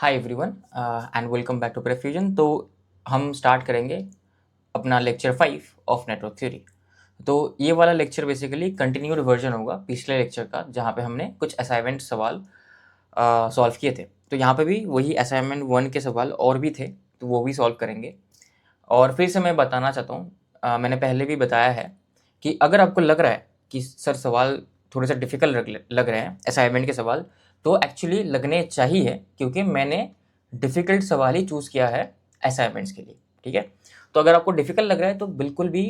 Hi everyone and welcome back to Prefusion. तो हम start करेंगे अपना लेक्चर 5 ऑफ नेटवर्क थ्योरी। तो ये वाला लेक्चर बेसिकली कंटिन्यूड वर्जन होगा पिछले लेक्चर का, जहाँ पे हमने कुछ असाइनमेंट सवाल सॉल्व किए थे। तो यहाँ पे भी वही असाइनमेंट 1 के सवाल और भी थे, तो वो भी सॉल्व करेंगे। और फिर से मैं बताना चाहता हूँ, मैंने पहले भी बताया है कि अगर आपको लग रहा है कि सर सवाल थोड़े से डिफ़िकल्ट लग रहे हैं असाइनमेंट के सवाल, तो एक्चुअली लगने चाहिए, क्योंकि मैंने डिफ़िकल्ट सवाल ही चूज़ किया है असाइनमेंट्स के लिए। ठीक है, तो अगर आपको डिफ़िकल्ट लग रहा है तो बिल्कुल भी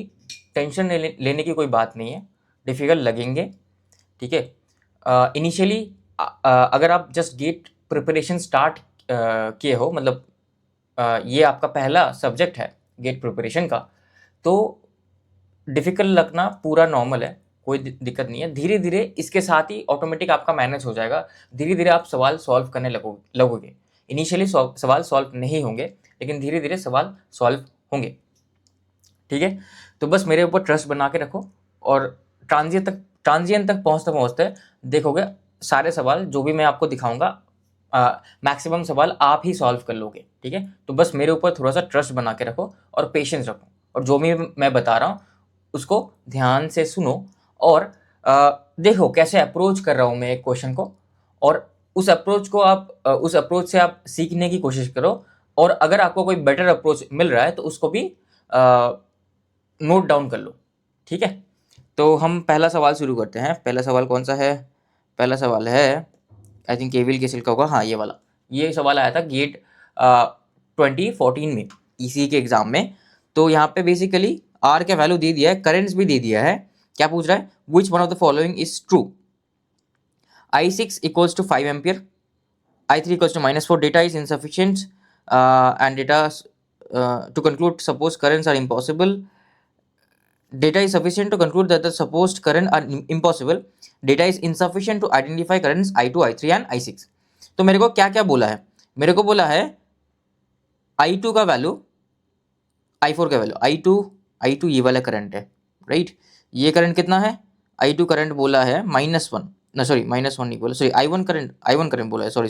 टेंशन लेने की कोई बात नहीं है, डिफ़िकल्ट लगेंगे। ठीक है, इनिशियली अगर आप जस्ट गेट प्रिपरेशन स्टार्ट किए हो, मतलब ये आपका पहला सब्जेक्ट है गेट प्रिपरेशन का, तो डिफ़िकल्ट लगना पूरा नॉर्मल है, कोई दिक्कत नहीं है। धीरे धीरे इसके साथ ही ऑटोमेटिक आपका मैनेज हो जाएगा। धीरे धीरे आप सवाल सॉल्व करने लगोगे। इनिशियली सवाल सॉल्व नहीं होंगे, लेकिन धीरे धीरे सवाल सॉल्व होंगे। ठीक है, तो बस मेरे ऊपर ट्रस्ट बना के रखो, और ट्रांजिएंट तक पहुँचते पहुँचते देखोगे सारे सवाल जो भी मैं आपको दिखाऊंगा, मैक्सिमम सवाल आप ही सॉल्व कर लोगे। ठीक है, तो बस मेरे ऊपर थोड़ा सा ट्रस्ट बना के रखो और पेशेंस रखो, और जो भी मैं बता रहा हूँ उसको ध्यान से सुनो, और देखो कैसे अप्रोच कर रहा हूँ मैं एक क्वेश्चन को, और उस अप्रोच से आप सीखने की कोशिश करो। और अगर आपको कोई बेटर अप्रोच मिल रहा है तो उसको भी नोट डाउन कर लो। ठीक है, तो हम पहला सवाल शुरू करते हैं। पहला सवाल कौन सा है? पहला सवाल है, आई थिंक केविल केसिल का होगा। हाँ, ये वाला। ये सवाल आया था गेट 2014 में, ईसी के एग्जाम में। तो यहाँ पे बेसिकली आर का वैल्यू दे दिया है, करेंट्स भी दे दिया है। क्या पूछ रहा है? Which one of the following is true? I6 equals to 5 ampere, I3 equals to -4, data is insufficient, and data to conclude supposed currents are impossible. Data is sufficient to conclude that the supposed current are impossible. Data is insufficient to identify currents I2, I3 and I6. तो मेरे को क्या क्या बोला है? मेरे को बोला है I2 का वैल्यू, I4 का वैल्यू। I2 ये वाला करंट है, राइट? ये करंट कितना है? I2 करंट बोला है -1, ना सॉरी -1 नहीं बोला, सॉरी I1 करंट बोला है, सॉरी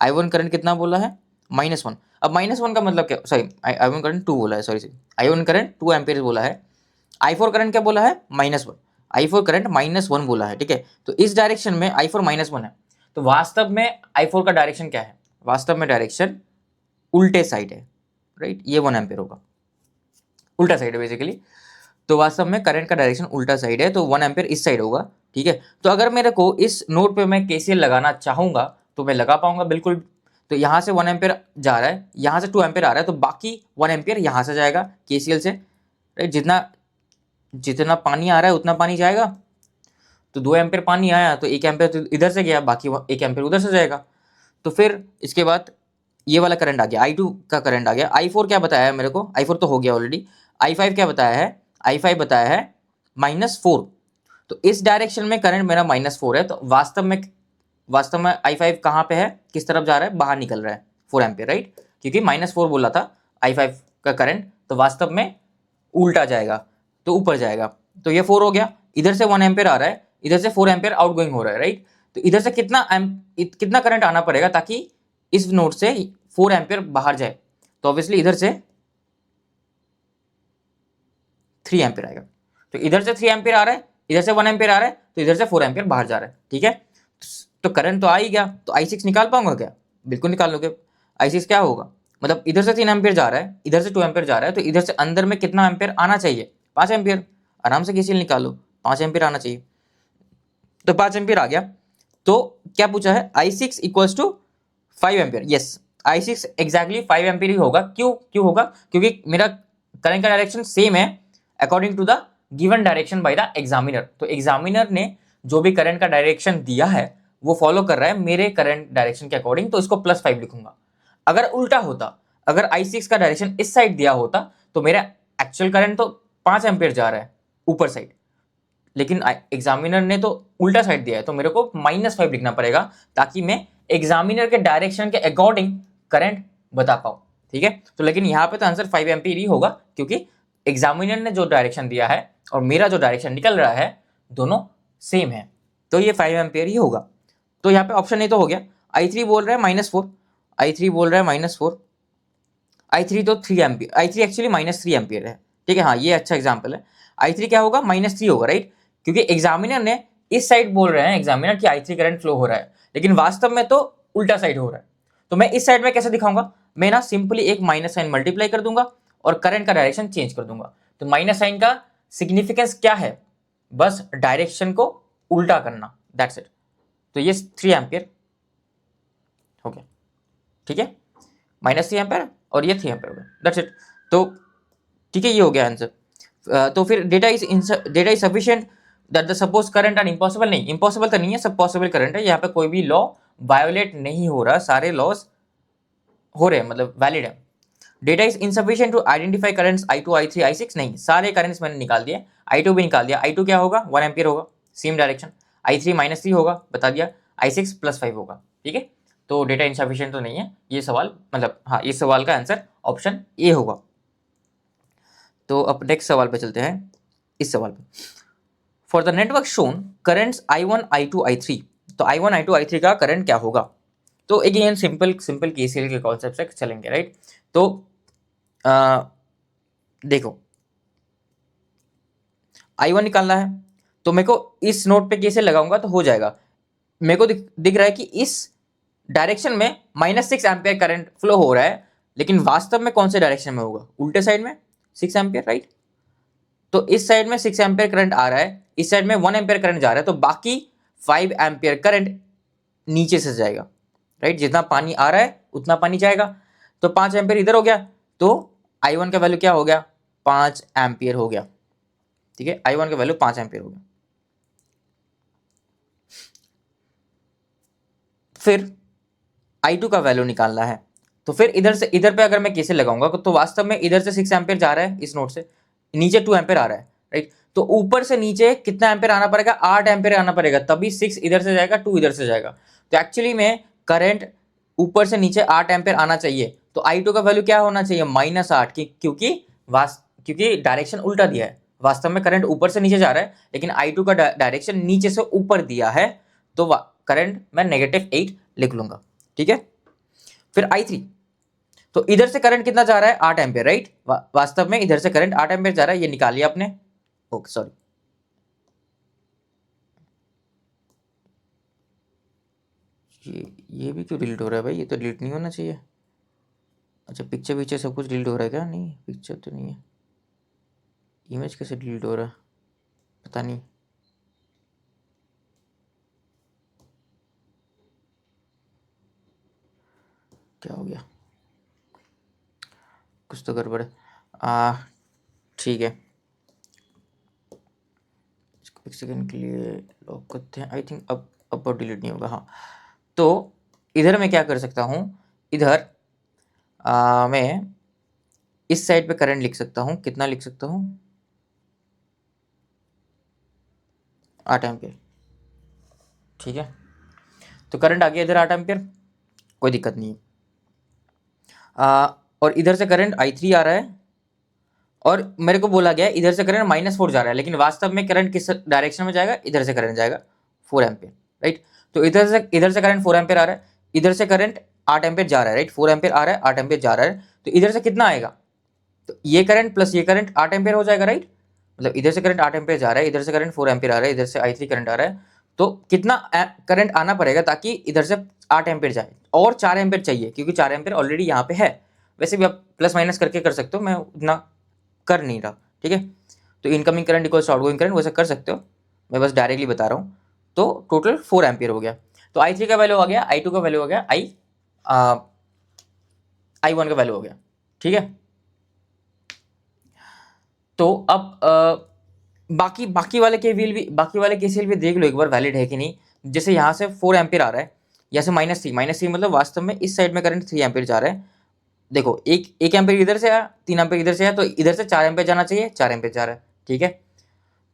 I1 करंट कितना बोला है? -1। अब -1 का मतलब क्या? सॉरी, I1 करंट 2 बोला है, सॉरी I1 करंट 2 एम्पियर बोला है। I4 करंट क्या बोला है? -1। I4 करंट -1 बोला है। ठीक है, तो इस डायरेक्शन में I4 -1 है। तो वास्तव में I4 का डायरेक्शन क्या है? वास्तव में डायरेक्शन उल्टे साइड है, राइट? ये 1 एम्पियर होगा, उल्टा साइड है बेसिकली। तो वास्तव में करंट का डायरेक्शन उल्टा साइड है, तो 1 एम्पियर इस साइड होगा। ठीक है, तो अगर मेरे को इस नोड पे मैं केसीएल लगाना चाहूंगा तो मैं लगा पाऊंगा बिल्कुल। तो यहाँ से 1 एम्पियर जा रहा है, यहाँ से 2 एम्पियर आ रहा है, तो बाकी 1 एम्पियर यहाँ से जाएगा केसीएल से, राइट? जितना पानी आ रहा है उतना पानी जाएगा। तो 2 एम्पियर पानी आया तो 1 एम्पियर तो इधर से गया, बाकी 1 एम्पियर उधर से जाएगा। तो फिर इसके बाद ये वाला करंट आ गया, I2 का करंट आ गया। I4 क्या बताया है मेरे को? I4 तो हो गया ऑलरेडी। I5 क्या बताया है? I5 बताया है -4। तो इस डायरेक्शन में करंट मेरा -4 है, तो वास्तव में I5 कहाँ पे है? किस तरफ जा रहा है? बाहर निकल रहा है, 4 एम्पियर, राइट? क्योंकि -4 बोला था I5 का करंट, तो वास्तव में उल्टा जाएगा, तो ऊपर जाएगा। तो ये 4 हो गया। इधर से 1 एम्पियर आ रहा है, इधर से 4 एम्पियर आउटगोइंग हो रहा है, राइट? तो इधर से कितना करंट आना पड़ेगा ताकि इस नोड से 4 एम्पियर बाहर जाए? तो ऑब्वियसली इधर से 3 एम्पियर आएगा। तो इधर से 3 एम्पियर आ रहा है, इधर से 1 एम्पियर आ रहा है, तो इधर से 4 एम्पियर बाहर जा रहा है। ठीक है, तो करंट तो आ ही गया। तो I6 निकाल पाऊंगा क्या? बिल्कुल निकाल लोगे। I6 क्या होगा? मतलब इधर से 3 एम्पियर जा रहा है, इधर से 2 एम्पियर जा रहा है, तो इधर से अंदर में कितना एम्पियर आना चाहिए? 5 एम्पियर। आराम से किसी निकालो, 5 एम्पियर आना चाहिए। तो 5 एम्पियर आ गया। तो क्या पूछा है? I6 equals to 5 ampere. Yes, I6 exactly 5 ampere ही होगा। क्यों होगा? क्योंकि मेरा करंट का डायरेक्शन सेम है according to the given direction by the examiner. तो एग्जामिनर ने जो भी करंट का डायरेक्शन दिया है वो फॉलो कर रहा है मेरे करंट डायरेक्शन के अकॉर्डिंग, तो इसको +5 लिखूंगा। अगर उल्टा होता, अगर I6 का डायरेक्शन इस साइड दिया होता तो मेरा एक्चुअल करंट तो 5 एम्पियर जा रहा है ऊपर साइड, लेकिन एग्जामिनर ने तो उल्टा साइड दिया है, तो मेरे को -5 लिखना पड़ेगा ताकि मैं एग्जामिनर के डायरेक्शन के अकॉर्डिंग करंट बता पाऊँ। ठीक है, तो लेकिन यहाँ पे तो आंसर 5 एम्पियर ही होगा, क्योंकि एग्जामिनर ने जो डायरेक्शन दिया है और मेरा जो डायरेक्शन निकल रहा है दोनों सेम है, तो ये 5 एम्पियर ही होगा। तो यहाँ पे ऑप्शन ए तो हो गया। I3 बोल रहे हैं -4, I3 बोल रहा है -4, I3 तो 3 एम्पियर, I3 एक्चुअली -3 एम्पियर है, ठीक है। हाँ, ये अच्छा एग्जाम्पल है। I3 क्या होगा, -3 होगा, राइट, क्योंकि एग्जामिनर ने इस साइड बोल रहे हैं एग्जामिनर कि I3 करंट फ्लो हो रहा है, लेकिन वास्तव में तो उल्टा साइड हो रहा है। तो मैं इस साइड में कैसे दिखाऊंगा, मैं ना सिंपली एक माइनस साइन मल्टीप्लाई कर दूंगा और करंट का डायरेक्शन चेंज कर दूंगा। तो माइनस साइन का सिग्निफिकेंस क्या है, बस डायरेक्शन को उल्टा करना, दैट्स इट। तो ये 3 एम्पियर हो गया, ठीक है, -3 एम्पियर और ये 3 एम्पियर हो गया, दैट्स इट। तो ठीक है, ये हो गया आंसर। तो फिर data is sufficient that the suppose current and impossible, नहीं इम्पॉसिबल तो नहीं है, सब पॉसिबल करंट है, यहाँ पे कोई भी लॉ वायोलेट नहीं हो रहा, सारे लॉस हो रहे हैं, मतलब वैलिड है। Data is insufficient to identify currents I2 I3 I6, नहीं सारे करंट्स मैंने निकाल दिए, I2 भी निकाल दिया, I2 क्या होगा 1 एम्पियर होगा, सेम डायरेक्शन, I3 -3 होगा बता दिया, I6 +5 होगा, ठीक है। तो डेटा इनसफिशिएंट तो नहीं है ये सवाल, मतलब हाँ, इस सवाल का आंसर ऑप्शन ए होगा। तो अब नेक्स्ट सवाल पे चलते हैं, इस सवाल पे, for the network shown currents I1 I2 I3, तो I1 I2 I3 का करंट क्या होगा। तो अगेन सिंपल KCL के कॉन्सेप्ट से चलेंगे, राइट। तो देखो I1 निकालना है, तो मेरे को इस नोट पे KCL लगाऊंगा तो हो जाएगा। मेरे को दिख रहा है कि इस डायरेक्शन में -6 एम्पियर करंट फ्लो हो रहा है, लेकिन वास्तव में कौन से डायरेक्शन में होगा, उल्टे साइड में 6 एम्पियर, राइट। तो इस साइड में 6 एम्पियर करंट आ रहा है, इस साइड में 1 एम्पियर करंट जा रहा है, तो बाकी 5 एम्पियर करंट नीचे से जाएगा, राइट। जितना पानी आ रहा है उतना पानी जाएगा, तो 5 एम्पियर इधर हो गया, तो I1 का वैल्यू क्या हो गया, 5 एम्पियर हो गया, ठीक है। I1 का वैल्यू 5 एम्पियर हो गया। फिर I2 का वैल्यू निकालना है, तो फिर इधर पे अगर मैं कैसे लगाऊंगा, तो वास्तव में इधर से 6 एम्पियर जा रहा है, इस नोड से नीचे 2 एम्पियर आ रहा है, राइट। तो ऊपर से नीचे कितना एम्पियर आना पड़ेगा, 8 एम्पियर आना पड़ेगा, तभी 6 इधर से जाएगा, 2 इधर से जाएगा। तो एक्चुअली में करंट ऊपर से नीचे 8 एम्पियर आना चाहिए, तो I2 का वैल्यू क्या होना चाहिए, -8, क्योंकि डायरेक्शन उल्टा दिया है, वास्तव में करंट ऊपर से नीचे जा रहा है, लेकिन I2 का डायरेक्शन नीचे से ऊपर दिया है, तो करंट मैं -8 लिख लूंगा, ठीक है। फिर I3, तो इधर से करंट कितना जा रहा है, 8 एम्पियर, राइट। वास्तव में इधर से करंट 8 एम्पियर जा रहा है, ये निकाल लिया आपने, ओके सॉरी, ये भी क्यों डिलीट हो रहा है भाई, ये तो डिलीट नहीं होना चाहिए। अच्छा, पिक्चर सब कुछ डिलीट हो रहा है क्या, नहीं पिक्चर तो नहीं है, इमेज कैसे डिलीट हो रहा है पता नहीं। क्या हो गया, कुछ तो गड़बड़ है, ठीक है, एक सेकेंड के लिए लॉक करते हैं, आई थिंक अब डिलीट नहीं होगा, हाँ। तो इधर मैं क्या कर सकता हूँ, इधर मैं इस साइड पे करंट लिख सकता हूँ, कितना लिख सकता हूँ, 8 एम्पियर, ठीक है। तो करंट आ गया इधर 8 एम्पियर, कोई दिक्कत नहीं है। और इधर से करंट I3 आ रहा है, और मेरे को बोला गया इधर से करंट -4 जा रहा है, लेकिन वास्तव में करंट किस डायरेक्शन में जाएगा, इधर से करंट जाएगा 4 एम्पियर, राइट। तो इधर से करंट 4 एम्पियर आ रहा है, इधर से करंट 8 एम्पियर जा रहा है, राइट, 4 एम्पियर आ रहा है, 8 एम्पियर जा रहा है, तो इधर से कितना आएगा, तो ये करंट प्लस ये करंट 8 एम्पियर हो जाएगा, राइट। मतलब इधर से करंट 8 एम्पियर जा रहा है, इधर से करंट 4 एम्पियर आ रहा है, इधर से I3 करंट आ रहा है, तो कितना करंट आना पड़ेगा ताकि इधर से 8 एम्पियर जाए, और 4 एम्पियर चाहिए, क्योंकि 4 एम्पियर ऑलरेडी यहाँ पे है। वैसे भी आप प्लस माइनस करके कर सकते हो, मैं उतना कर नहीं रहा, ठीक है। तो incoming current equals outgoing current वैसे कर सकते हो, मैं बस डायरेक्टली बता रहा हूँ। तो टोटल 4 एम्पियर हो गया, तो I3 का वैल्यू आ गया, I2 का वैल्यू आ गया, I1 का वैल्यू हो गया, ठीक है। तो अब बाकी वाले केसीएल भी देख लो एक बार, वैलिड है कि नहीं। जैसे यहाँ से 4 एम्पियर आ रहा है, यहाँ से -3 मतलब वास्तव में इस साइड में करंट 3 एम्पियर जा रहा है। देखो एक एम्पियर इधर से आया, 3 एम्पियर इधर से आया, तो इधर से 4 एम्पियर जाना चाहिए, 4 एम्पियर जा रहा है, ठीक है।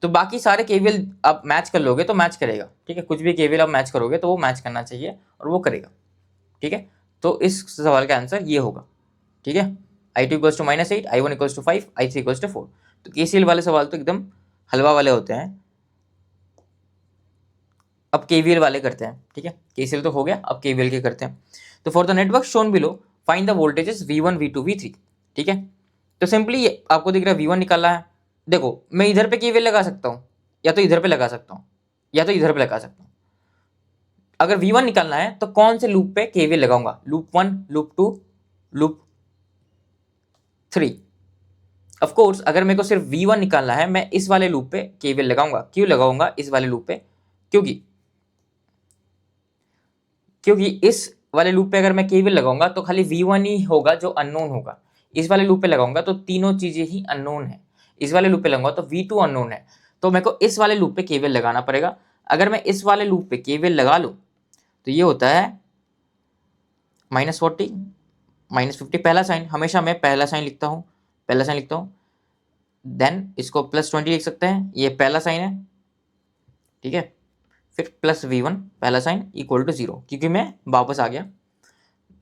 तो बाकी सारे केवीएल आप मैच कर लोगे तो मैच करेगा, ठीक है। कुछ भी केवीएल आप मैच करोगे तो वो मैच करना चाहिए और वो करेगा, ठीक है। तो इस सवाल का आंसर ये होगा, ठीक है। I2 = -8, I1 = 5, I3 = 4। तो केसीएल वाले सवाल तो एकदम हलवा वाले होते हैं। अब केवीएल वाले करते हैं, ठीक है। केसीएल तो हो गया, अब केवीएल के करते हैं। तो for the network shown below find the voltages V1 V2 V3, ठीक है। तो सिंपली आपको दिख रहा है V1 निकालना है। देखो मैं इधर पे केवीएल लगा सकता हूँ, या तो इधर पे लगा सकता हूँ, या तो इधर पे लगा सकता हूँ। अगर V1 निकालना है तो कौन से लूप पे केवीएल लगाऊंगा? Loop 1, loop 2, loop 3। Of course अगर मेरे को सिर्फ V1 निकालना है, मैं इस वाले लूप पे केवीएल लगाऊंगा। क्यों लगाऊंगा इस वाले लूप पे? क्योंकि इस वाले लूप पे अगर मैं केवीएल लगाऊंगा तो खाली V1 ही होगा जो अननोन होगा। इस वाले लूप पे लगाऊंगा तो तीनों चीजें ही अननोन है। इस वाले लूप पे लगाऊंगा तो V2 अननोन है, तो मेरे को इस वाले लूप पे केवीएल लगाना पड़ेगा। अगर मैं इस वाले लूप पे केवीएल लगा लूं तो ये होता है -40 -50। पहला साइन, हमेशा मैं पहला साइन लिखता हूँ, देन इसको +20 लिख सकते हैं, ये पहला साइन है, ठीक है। फिर +V1 पहला साइन इक्वल टू 0, क्योंकि मैं वापस आ गया।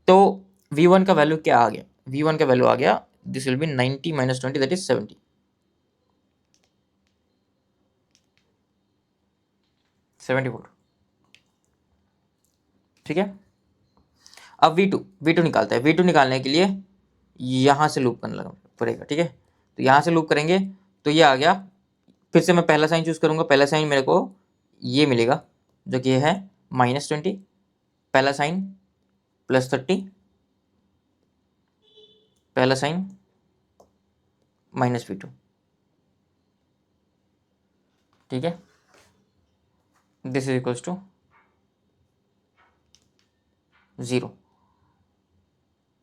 तो V1 का वैल्यू क्या आ गया? V1 का वैल्यू आ गया, this will B 90 - 20 that is 70, 70 volt, ठीक है। अब V2 निकालता है। V2 निकालने के लिए यहाँ से लूप करना पड़ेगा, ठीक है। तो यहाँ से लूप करेंगे तो ये आ गया। फिर से मैं पहला साइन चूज करूंगा। पहला साइन मेरे को ये मिलेगा जो कि है -20, पहला साइन +30, पहला साइन -V2, ठीक है। दिस इज इक्वल्स टू 0,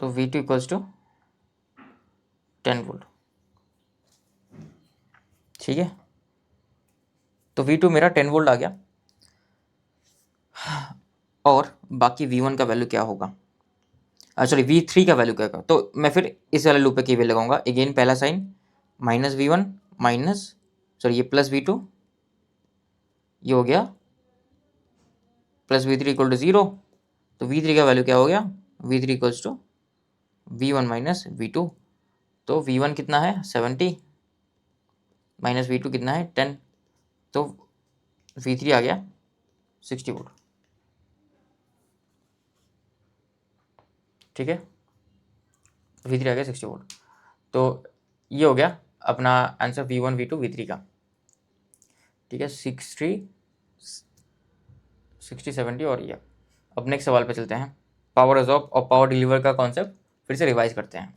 तो V2 इक्वल्स टू 10 वोल्ट, ठीक है। तो V2 मेरा 10 वोल्ट आ गया। और बाकी V1 का वैल्यू क्या होगा? सॉरी V3 का वैल्यू क्या होगा? तो मैं फिर इस वाले लूप पे केवीएल लगाऊंगा। अगेन पहला साइन -V1 माइनस, सॉरी ये +V2, ये हो गया +V3 इक्वल टू 0। तो V3 का वैल्यू क्या हो गया? V3 equals to V1 minus V2। तो V1 कितना है? 70 माइनस V2 कितना है? 10। तो V3 आ गया 60 वोल्ट, ठीक है। V3 आ गया 60 वोल्ट। तो ये हो गया अपना आंसर V1 V2 V3 का, ठीक है। 60 70 और ये। अब नेक्स्ट सवाल पे चलते हैं। पावर एब्जॉर्ब और पावर डिलीवर का कॉन्सेप्ट फिर से रिवाइज करते हैं।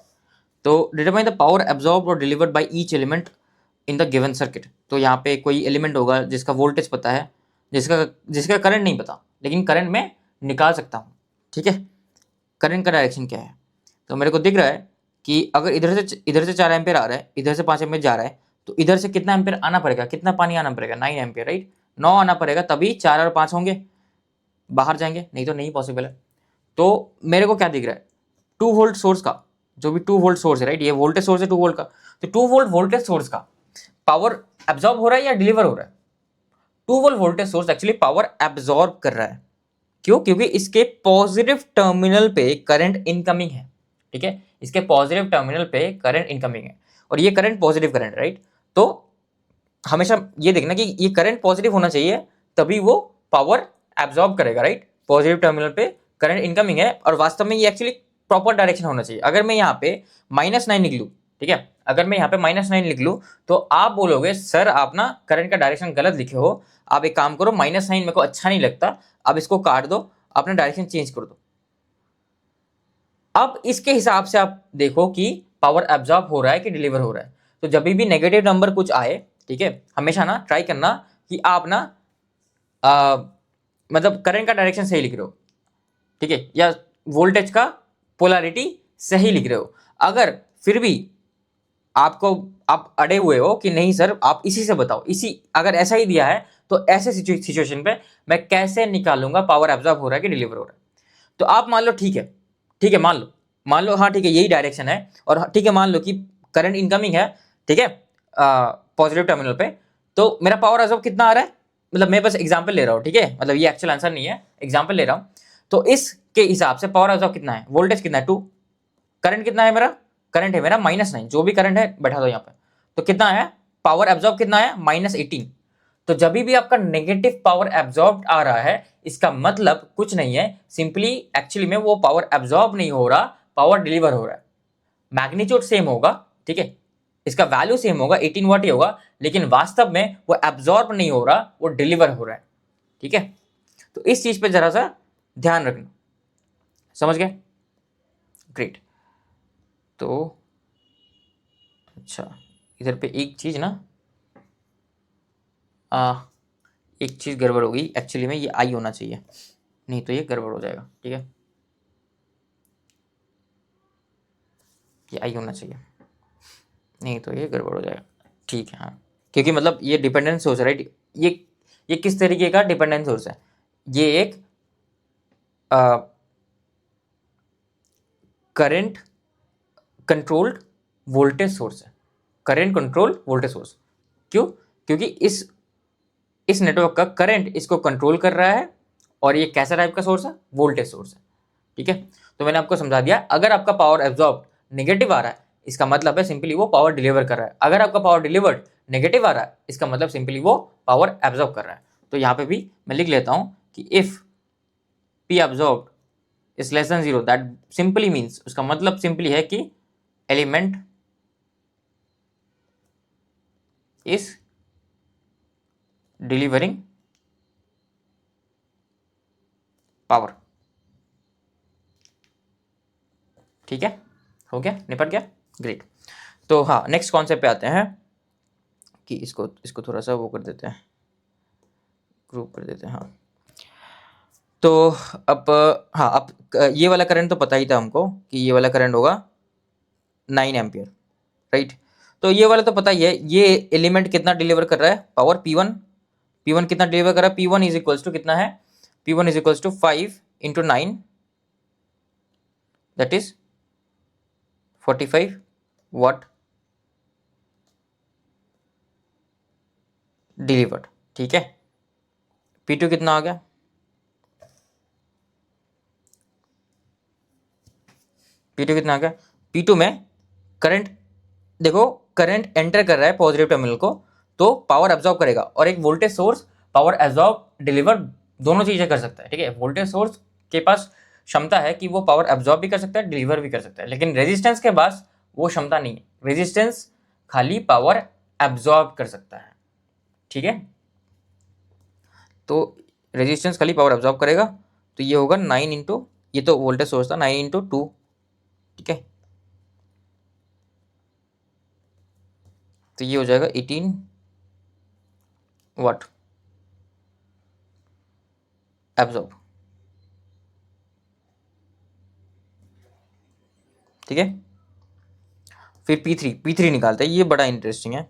तो डिटरमाइन द पावर एब्जॉर्ब और delivered by each element in the given circuit. तो यहाँ पे कोई एलिमेंट होगा जिसका वोल्टेज पता है, जिसका करंट नहीं पता, लेकिन करंट में निकाल सकता हूँ, ठीक है। करंट का डायरेक्शन क्या है? तो मेरे को दिख रहा है कि अगर इधर से 4 एम्पियर आ रहा है, इधर से 5 एम्पियर जा रहा है, तो इधर से कितना एम्पियर आना पड़ेगा? कितना पानी आना पड़ेगा? 9 एम्पियर, राइट। 9 आना पड़ेगा, तभी 4 और 5 होंगे, बाहर जाएंगे, नहीं तो नहीं पॉसिबल है। तो मेरे को क्या दिख रहा है? 2 वोल्ट सोर्स का, जो भी 2 वोल्ट सोर्स है, राइट, ये वोल्टेज सोर्स है 2 वोल्ट का। तो 2 वोल्ट वोल्टेज सोर्स का पावर एब्जॉर्ब हो रहा है या डिलीवर हो रहा है? 2 volt voltage source actually power absorb कर रहा है। क्यों? क्योंकि इसके पॉजिटिव टर्मिनल पे करंट इनकमिंग है, ठीक है। इसके पॉजिटिव टर्मिनल पे करंट इनकमिंग है, और ये करंट पॉजिटिव करंट, राइट। तो हमेशा ये देखना कि ये करंट पॉजिटिव होना चाहिए, तभी वो पावर एब्जॉर्ब करेगा, राइट। पॉजिटिव टर्मिनल पे करंट इनकमिंग है, और वास्तव में ये एक्चुअली प्रॉपर डायरेक्शन होना चाहिए। अगर मैं यहाँ पे -9 लिख लूँ, ठीक है, अगर मैं यहाँ पे -9 लिख लूँ, तो आप बोलोगे सर आप ना करंट का डायरेक्शन गलत लिखे हो। आप एक काम करो, -9 मेरे को अच्छा नहीं लगता, अब इसको काट दो, अपना डायरेक्शन चेंज कर दो। अब इसके हिसाब से आप देखो कि पावर एब्जॉर्ब हो रहा है कि डिलीवर हो रहा है। तो जब भी नेगेटिव नंबर कुछ आए, ठीक है, हमेशा ना ट्राई करना कि आप ना मतलब करंट का डायरेक्शन सही लिख रहे हो, ठीक है, या वोल्टेज का पोलैरिटी सही लिख रहे हो। अगर फिर भी आप अड़े हुए हो कि नहीं सर आप इसी से बताओ, इसी अगर ऐसा ही दिया है, तो ऐसे सिचुएशन पे मैं कैसे निकालूंगा पावर एब्जॉर्ब हो रहा है कि डिलीवर हो रहा है? तो आप मान लो, ठीक है, मान लो, हाँ ठीक है, यही डायरेक्शन है, और ठीक है मान लो कि करंट इनकमिंग है, ठीक है, पॉजिटिव टर्मिनल पे। तो मेरा पावर एब्जॉर्ब कितना आ रहा है? मतलब मैं बस एग्जांपल ले रहा हूँ, ठीक है, मतलब ये एक्चुअल आंसर नहीं है, एग्जांपल ले रहा हूँ। तो इसके हिसाब से पावर एब्जॉर्ब कितना है? वोल्टेज कितना है? 2। करंट कितना है मेरा? करंट है मेरा -9, जो भी करंट है बैठा दो यहाँ पे। तो कितना है पावर एब्जॉर्ब? कितना है? -18। तो जब भी आपका नेगेटिव पावर एब्जॉर्ब आ रहा है, इसका मतलब कुछ नहीं है, सिंपली एक्चुअली में वो पावर एब्जॉर्ब नहीं हो रहा, पावर डिलीवर हो रहा है। मैग्नीट्यूड सेम होगा, ठीक है, इसका वैल्यू सेम होगा, 18 वाट ही होगा, लेकिन वास्तव में वो एब्जॉर्ब नहीं हो रहा, वो डिलीवर हो रहा है, ठीक है। तो इस चीज पे जरा सा ध्यान रखना, समझ गए? ग्रेट। तो अच्छा, इधर पे एक चीज ना, एक चीज गड़बड़ हो गई एक्चुअली में, ये आई होना चाहिए, नहीं तो ये गड़बड़ हो जाएगा, ठीक है, ये आई होना चाहिए, नहीं तो ये गड़बड़ हो जाएगा, ठीक है। हाँ, क्योंकि मतलब ये डिपेंडेंट सोर्स है, राइट, ये किस तरीके का डिपेंडेंट सोर्स है, ये एक करंट कंट्रोल्ड वोल्टेज सोर्स है, करंट कंट्रोल्ड वोल्टेज सोर्स। क्यों? क्योंकि इस नेटवर्क का करंट इसको कंट्रोल कर रहा है, और ये कैसा टाइप का सोर्स है? वोल्टेज सोर्स है, ठीक है। तो मैंने आपको समझा दिया, अगर आपका पावर एब्जॉर्ब नेगेटिव आ रहा है, इसका मतलब है सिंपली वो पावर डिलीवर कर रहा है। अगर आपका पावर डिलीवर्ड नेगेटिव आ रहा है, इसका मतलब सिंपली वो पावर एब्जॉर्ब कर रहा है। तो यहाँ पे भी मैं लिख लेता हूँ कि if P absorb is less than 0, that simply means, उसका मतलब सिंपली है कि एलिमेंट इज डिलीवरिंग पावर, ठीक है, हो गया, निपट गया, ग्रेट। तो हाँ, नेक्स्ट कॉन्सेप्ट पे आते हैं कि इसको इसको थोड़ा सा वो कर देते हैं, ग्रुप कर देते हैं। हाँ, तो अब हाँ, अब ये वाला करंट तो पता ही था हमको कि ये वाला करंट होगा 9 एम्पियर, राइट। तो ये वाला तो पता ही है, ये एलिमेंट कितना डिलीवर कर रहा है पावर, P1 कितना डिलीवर कर रहा है, P1 इज इक्वल्स टू कितना है, P1 is equals to 5 into 9, that is 45 watt delivered, ठीक है। P2 कितना आ गया, P2 कितना आ गया, P2 में करंट, देखो करंट एंटर कर रहा है पॉजिटिव टर्मिनल को, तो पावर एब्जॉर्ब करेगा, और एक voltage source power absorb deliver दोनों चीजें कर सकता है, ठीक है। वोल्टेज सोर्स के पास क्षमता है कि वो पावर एब्जॉर्ब भी कर सकता है, डिलीवर भी कर सकता है, लेकिन रेजिस्टेंस के पास वो क्षमता नहीं है, रेजिस्टेंस खाली पावर एब्जॉर्ब कर सकता है, ठीक है। तो रेजिस्टेंस खाली पावर एब्जॉर्ब करेगा, तो ये होगा 9 इंटू, ये तो वोल्टेज सोर्स था, 9 इंटू 2, ठीक है, तो ये हो जाएगा 18 वाट एब्जॉर्ब, ठीक है। फिर P3 निकालते हैं, ये बड़ा इंटरेस्टिंग है।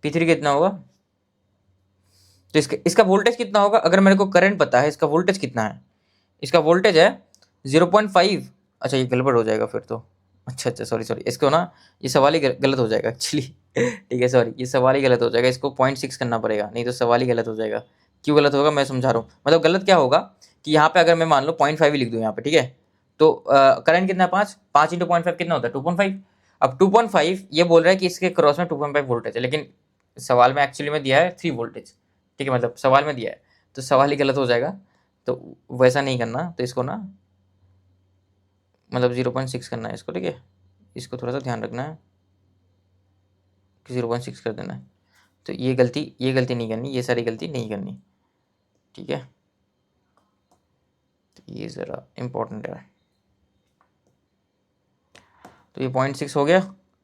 P3 कितना होगा, तो इसका वोल्टेज कितना होगा, अगर मेरे को करंट पता है, इसका वोल्टेज कितना है, इसका वोल्टेज है 0.5, अच्छा ये गड़बड़ हो जाएगा फिर तो, अच्छा सॉरी, इसको ना, ये सवाल ही गलत हो जाएगा एक्चुअली ठीक है, सॉरी, ये सवाल ही गलत हो जाएगा, इसको 0.6 करना पड़ेगा, नहीं तो सवाल ही गलत हो जाएगा। क्यों गलत होगा, मैं समझा रहा हूँ, मतलब गलत क्या होगा कि यहाँ पे अगर मैं मान लो 0.5 ही लिख दूँ यहाँ पे, ठीक है, तो करंट कितना है, 5 इंटू 0.5 कितना होता है, 2.5। अब 2.5 ये बोल रहा है कि इसके क्रॉस में 2.5 वोल्टेज है, लेकिन सवाल में एक्चुअली में दिया है 3 वोल्टेज, ठीक है, मतलब सवाल में दिया है, तो सवाल ही गलत हो जाएगा। तो वैसा नहीं करना, तो इसको ना मतलब 0.6 करना है इसको, ठीक है, इसको थोड़ा सा ध्यान रखना है कि 0.6 कर देना है। तो ये गलती नहीं करनी, ये सारी गलती नहीं करनी, ठीक है, तो ये ज़रा इम्पोर्टेंट है। तो ये 0.6 हो गया,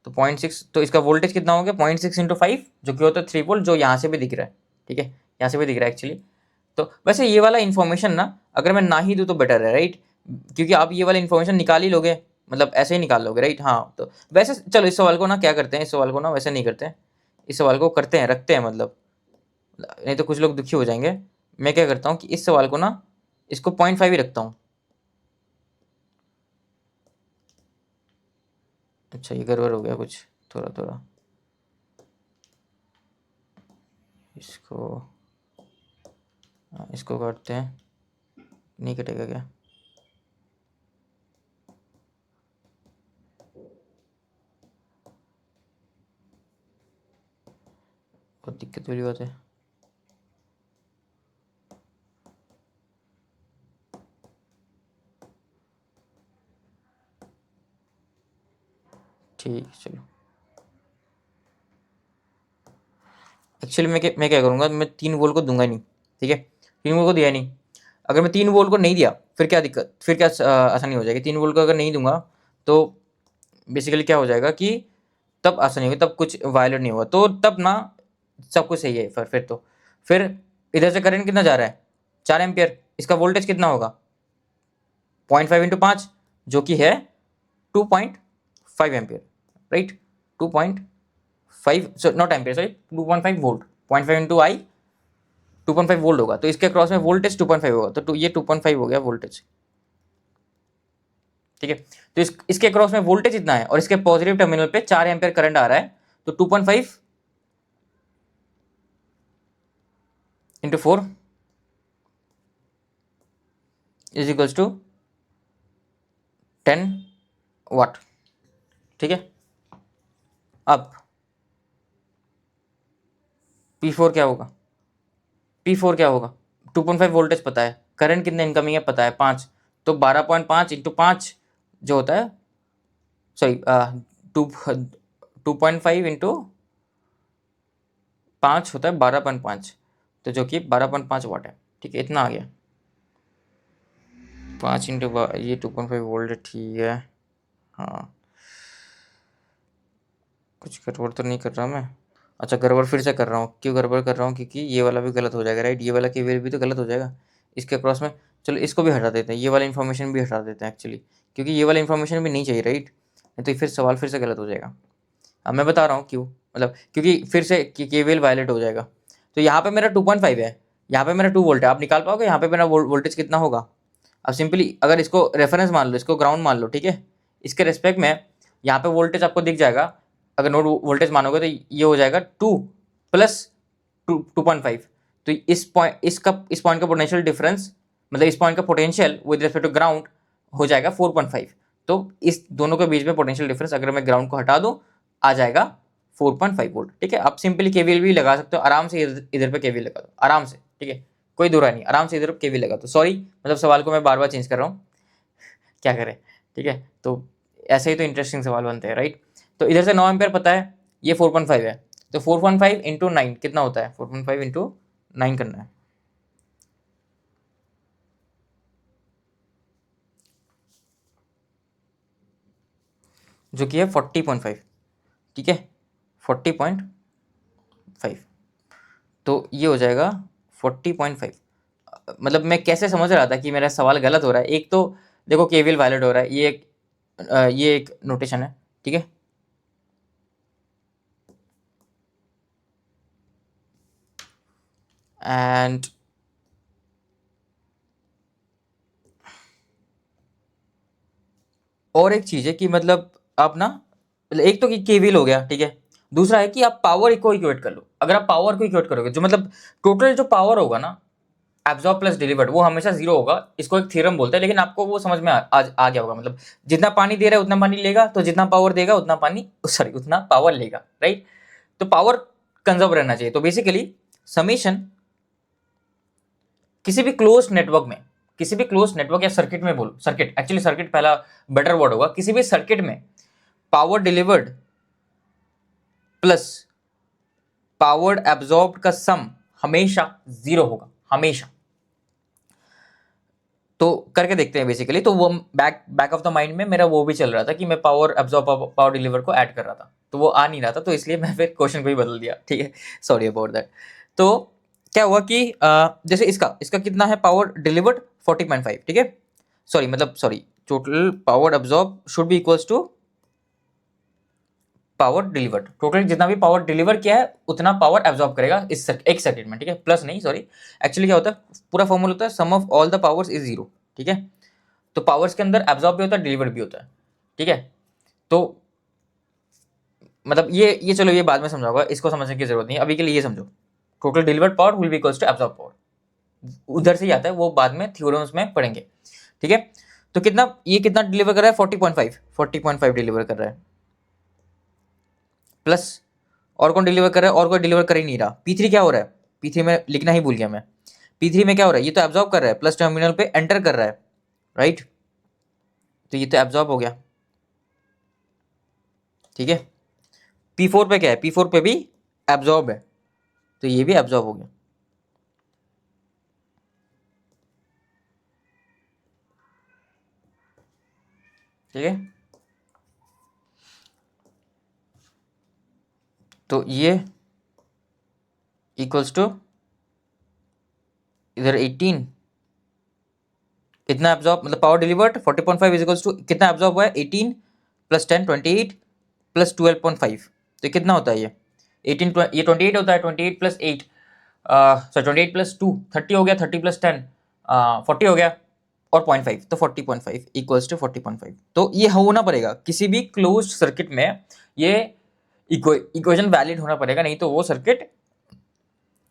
तो 0.6, तो इसका वोल्टेज कितना हो गया, 0.6 इंटू 5, जो कि होता है 3 वोल्ट, जो यहाँ से भी दिख रहा है, ठीक है, यहाँ से भी दिख रहा है एक्चुअली। तो वैसे ये वाला इन्फॉर्मेशन ना, अगर मैं ना ही दूँ तो बेटर है, राइट, क्योंकि आप ये वाला इन्फॉर्मेशन निकाल ही लोगे, मतलब ऐसे ही निकाल लोगे, राइट। हाँ, तो वैसे चलो इस सवाल को ना क्या करते हैं, इस सवाल को ना वैसे नहीं करते हैं, इस सवाल को करते हैं, रखते हैं, मतलब नहीं तो कुछ लोग दुखी हो जाएंगे। मैं क्या करता हूँ कि इस सवाल को ना, इसको 0.5 ही रखता हूँ। अच्छा, ये गड़बड़ हो गया कुछ, थोड़ा थोड़ा, इसको, इसको काटते हैं, नहीं कटेगा क्या, बहुत दिक्कत वाली बात है। ठीक है चलो, एक्चुअली मैं क्या करूँगा, मैं 3 वोल्ट को दूंगा ही नहीं, ठीक है, 3 वोल्ट को दिया नहीं। अगर मैं 3 वोल्ट को नहीं दिया फिर क्या दिक्कत, फिर क्या आसानी हो जाएगी। 3 वोल्ट को अगर नहीं दूंगा तो बेसिकली क्या हो जाएगा कि तब आसानी होगी, तब कुछ वायलेट नहीं होगा, तो तब ना सब कुछ सही है। फिर तो फिर इधर से करंट कितना जा रहा है, 4 एम्पियर। इसका वोल्टेज कितना होगा, 0.5 इंटू 5 जो कि है 2.5 ampere, right. 2.5 not ampere, sorry 2.5 volt, 0.5 into I 2.5 volt होगा, तो इसके क्रॉस में वोल्टेज 2.5 होगा, तो ये 2.5 हो गया वोल्टेज, ठीक है। तो इसके क्रॉस में वोल्टेज इतना है और इसके पॉजिटिव टर्मिनल पे 4 एम्पियर करंट आ रहा है, तो 2.5 इंटू 4 इज इक्वल्स टू 10 वाट, ठीक है। अब P4 क्या होगा, P4 क्या होगा, 2.5 वोल्टेज पता है, करंट कितना इनकमिंग है पता है 5, तो 12.5 इंटू 5 जो होता है, सॉरी 2.5 इंटू 5 होता है 12.5, तो जो कि 12.5 वाट है, ठीक है। इतना आ गया 5 इंटू ये 2.5 वोल्ट, ठीक है। हाँ, कुछ गड़बड़ तो नहीं कर रहा मैं, अच्छा गड़बड़ फिर से कर रहा हूँ। क्यों गड़बड़ कर रहा हूँ, क्योंकि ये वाला भी गलत हो जाएगा, राइट। ये वाला केवीएल भी तो गलत हो जाएगा इसके क्रॉस में। चलो इसको भी हटा देते हैं, ये वाला इन्फॉर्मेशन भी हटा देते हैं एक्चुअली, क्योंकि ये वाला इन्फॉर्मेशन भी नहीं चाहिए, राइट। तो फिर सवाल फिर से गलत हो जाएगा। अब मैं बता रहा हूँ क्यों, मतलब क्योंकि फिर से केवीएल वायलेट हो जाएगा। तो यहाँ पे मेरा 2.5 है, यहाँ पे मेरा 2 वोल्ट है, आप निकाल पाओगे यहाँ पे मेरा वोल्टेज कितना होगा। अब सिंपली अगर इसको रेफरेंस मान लो, इसको ग्राउंड मान लो, ठीक है। इसके रेस्पेक्ट में यहाँ पे वोल्टेज आपको दिख जाएगा, अगर नोड वोल्टेज मानोगे तो ये हो जाएगा 2 प्लस 2.5। तो इस पॉइंट का पोटेंशियल डिफरेंस, मतलब इस पॉइंट का potential with respect to ground हो जाएगा 4.5। तो इस दोनों के बीच में पोटेंशियल डिफरेंस अगर मैं ग्राउंड को हटा दूं आ जाएगा 4.5 वोल्ट, ठीक है। आप सिंपली केवीएल भी लगा सकते हो आराम से, इधर पे केवीएल लगा दो आराम से, ठीक है, कोई दुरा नहीं, आराम से इधर केवीएल लगा दो। सॉरी मतलब सवाल को मैं बार बार चेंज कर रहा हूँ, क्या करें, ठीक है। तो ऐसे ही तो इंटरेस्टिंग सवाल बनते हैं, राइट। तो इधर से 9 एम्पियर पता है, ये 4.5 है, तो 4.5 इंटू 9 कितना होता है, 4.5 इंटू 9 करना है, जो कि है 40.5, ठीक है, 40.5। तो ये हो जाएगा 40.5। मतलब मैं कैसे समझ रहा था कि मेरा सवाल गलत हो रहा है, एक तो देखो केवीएल वायलेट हो रहा है, ये एक नोटेशन है, ठीक है। एंड और एक चीज है कि मतलब आप ना, मतलब एक तो कि केवीएल हो गया, ठीक है। दूसरा है कि आप पावर को इक्वेट कर लो। अगर आप पावर को इक्वेट करोगे, जो मतलब टोटल जो पावर होगा ना, एब्जॉर्ब प्लस डिलीवर्ड, वो हमेशा जीरो होगा। इसको एक थ्योरम बोलते हैं, लेकिन आपको वो समझ में आ गया होगा। मतलब जितना पानी दे रहा है उतना पानी लेगा, तो जितना पावर देगा उतना पानी, सॉरी उतना पावर लेगा, राइट। तो पावर कंजर्व रहना चाहिए। तो बेसिकली समेशन किसी भी क्लोज नेटवर्क में, किसी भी क्लोज नेटवर्क या सर्किट में, बोलो सर्किट, एक्चुअली सर्किट पहला बेटर वर्ड होगा, किसी भी सर्किट में power delivered plus power absorbed का सम हमेशा जीरो होगा, हमेशा। तो करके देखते हैं बेसिकली। तो वो बैक ऑफ द माइंड में मेरा वो भी चल रहा था कि मैं पावर एब्जॉर्ब पावर डिलीवर को ऐड कर रहा था, तो वो आ नहीं रहा था, तो इसलिए मैं फिर क्वेश्चन को ही बदल दिया, ठीक है। Sorry about that. तो क्या हुआ कि जैसे इसका इसका कितना है पावर डिलीवर्ड 40.5, ठीक है। Sorry total power absorb should be equals to power delivered. Total जितना भी पावर डिलीवर किया है उतना पावर एब्जॉर्ब करेगा इस एक सर्किट में, ठीक है। प्लस नहीं, सॉरी एक्चुअली क्या होता है, पूरा फॉर्मूला होता है sum of all the powers is zero, ठीक है। तो पावर्स के अंदर एब्जॉर्ब भी होता है, डिलीवर्ड भी होता है, ठीक है। तो मतलब ये चलो ये बाद में समझाऊंगा, इसको समझने की जरूरत नहीं है, अभी के लिए ये समझो। Total delivered power will be equals to absorb power, उधर से ही आता है, वो बाद में थ्योरम्स में पढ़ेंगे, ठीक है। तो ये कितना डिलीवर कर रहा है, 40.5 डिलीवर कर रहा है, प्लस और कौन डिलीवर कर रहा है? और कोई डिलीवर कर ही नहीं रहा। P3 क्या हो रहा है? P3 में लिखना ही भूल गया मैं। P3 में क्या हो रहा है? ये तो एब्जॉर्ब कर रहा है, प्लस टर्मिनल पे एंटर कर रहा है, राइट? तो ये तो एब्जॉर्ब हो गया, ठीक है। P4 पे क्या है? P4 पे भी एब्जॉर्ब है, तो ये भी एब्जॉर्ब हो गया, ठीक है। तो ये इक्वल्स टू इधर 18, इतना एब्जॉर्ब मतलब power delivered 40.5 is equals to कितना एब्जॉर्ब हुआ है? 18 प्लस 10 28 प्लस 12.5, तो ये कितना होता है? ये 18 ये 28 होता है, 28 प्लस 8 सॉरी 28 प्लस 2 30 हो गया, 30 प्लस 10 40 हो गया, और 0.5, तो 40.5 इक्वल्स टू 40.5। तो ये होना पड़ेगा किसी भी क्लोज्ड सर्किट में, ये इक्वेशन वैलिड होना पड़ेगा, नहीं तो वो सर्किट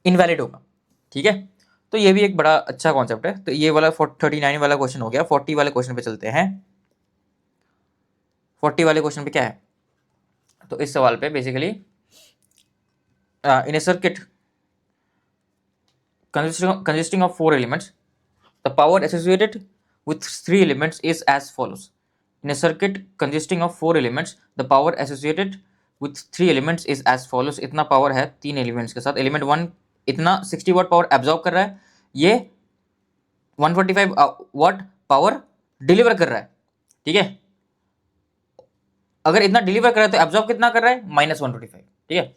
इनवैलिड होगा, ठीक है। तो ये भी एक बड़ा अच्छा कॉन्सेप्ट है। तो ये वाला 39 वाला क्वेश्चन हो गया। 40 वाले क्वेश्चन पे चलते हैं। 40 वाले क्वेश्चन पे क्या है? तो इस सवाल पे basically in A circuit consisting of 4 elements, the power associated with 3 elements is as follows. In a circuit consisting of 4 elements, the power associated with 3 elements is as follows. इतना पावर है 3 elements के साथ। Element 1 इतना 60 watt power absorb कर रहा है, ये 145 watt power deliver कर रहा है, ठीक है। अगर इतना डिलीवर कर रहा है तो एब्जॉर्ब कितना कर रहा है? -145, ठीक है।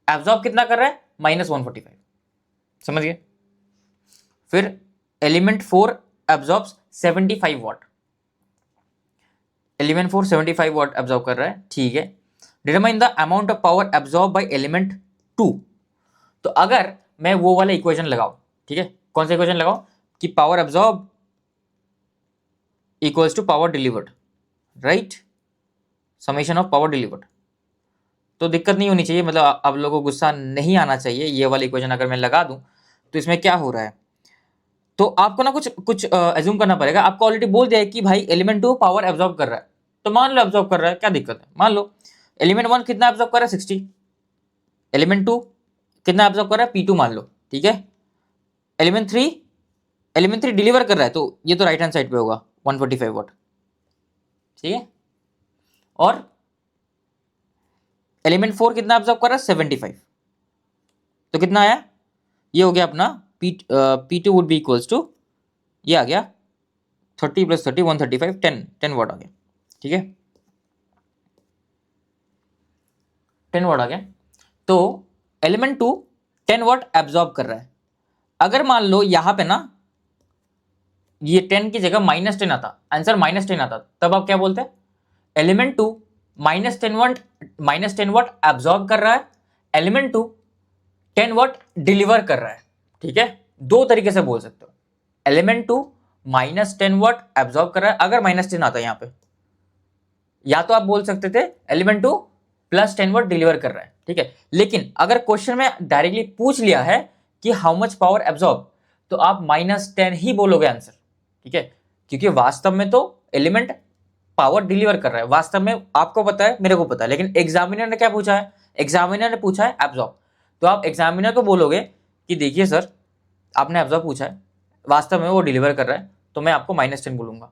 एब्जॉर्ब कितना कर रहा है? -145, समझ गए। फिर एलिमेंट 4 एब्जॉर्ब्स 75 वाट, एलिमेंट 4 75 वाट एब्जॉर्ब कर रहा है, ठीक है। Determine the amount of power absorb by element 2। तो अगर मैं वो वाला इक्वेशन लगाऊं, ठीक है, कौन सा इक्वेशन लगाऊं? कि power absorb equals to power delivered, right, summation of power delivered. तो दिक्कत नहीं होनी चाहिए, मतलब आप लोगों को गुस्सा नहीं आना चाहिए। ये वाला इक्वेशन अगर मैं लगा दूं तो इसमें क्या हो रहा है, तो आपको ना कुछ कुछ एज्यूम करना पड़ेगा। आपको ऑलरेडी बोल दिया है कि भाई एलिमेंट 2 पावर एब्जॉर्ब कर रहा है, तो मान लो एब्जॉर्ब कर रहा है, क्या दिक्कत है? मान लो एलिमेंट 1 कितना एब्जॉर्ब कर रहा है? 60। एलिमेंट 2 कितना एब्जॉर्ब कर रहा है? P2 मान लो, ठीक है। एलिमेंट 3 डिलीवर कर रहा है, तो ये तो राइट हैंड साइड पे होगा 145 वाट, ठीक है। और एलिमेंट 4 कितना एब्जॉर्ब कर रहा है? 75, तो कितना आया? ये हो गया अपना P2 would be equals to, ये आ गया 30 प्लस 30 135 10 वाट आ गया, ठीक है, 10 वाट आ गया। तो एलिमेंट 2 10 वाट एब्जॉर्ब कर रहा है। अगर मान लो यहां पे ना ये 10 की जगह -10 आता, आंसर -10 आता, तब आप क्या बोलते हैं? एलिमेंट 2 -10 वाट एब्जॉर्ब कर रहा है, एलिमेंट 2 10 वाट डिलीवर कर रहा है, ठीक है। दो तरीके से बोल सकते हो। एलिमेंट 2 -10 वाट एब्जॉर्ब कर रहा है, अगर -10 आता है यहां पे, या तो आप बोल सकते थे एलिमेंट 2 +10 वाट डिलीवर कर रहा है, ठीक है। लेकिन अगर क्वेश्चन में डायरेक्टली पूछ लिया है कि हाउ मच पावर एब्जॉर्ब, तो आप -10 ही बोलोगे आंसर, ठीक है, क्योंकि वास्तव में तो एलिमेंट पावर डिलीवर कर रहा है, वास्तव में आपको पता है, मेरे को पता है, लेकिन एग्जामिनर ने क्या पूछा है? एग्जामिनर ने पूछा है एब्जॉर्ब, तो आप एग्जामिनर को बोलोगे कि देखिए सर, आपने एब्जॉर्ब पूछा है, वास्तव में वो डिलीवर कर रहा है, तो मैं आपको -10 बोलूंगा,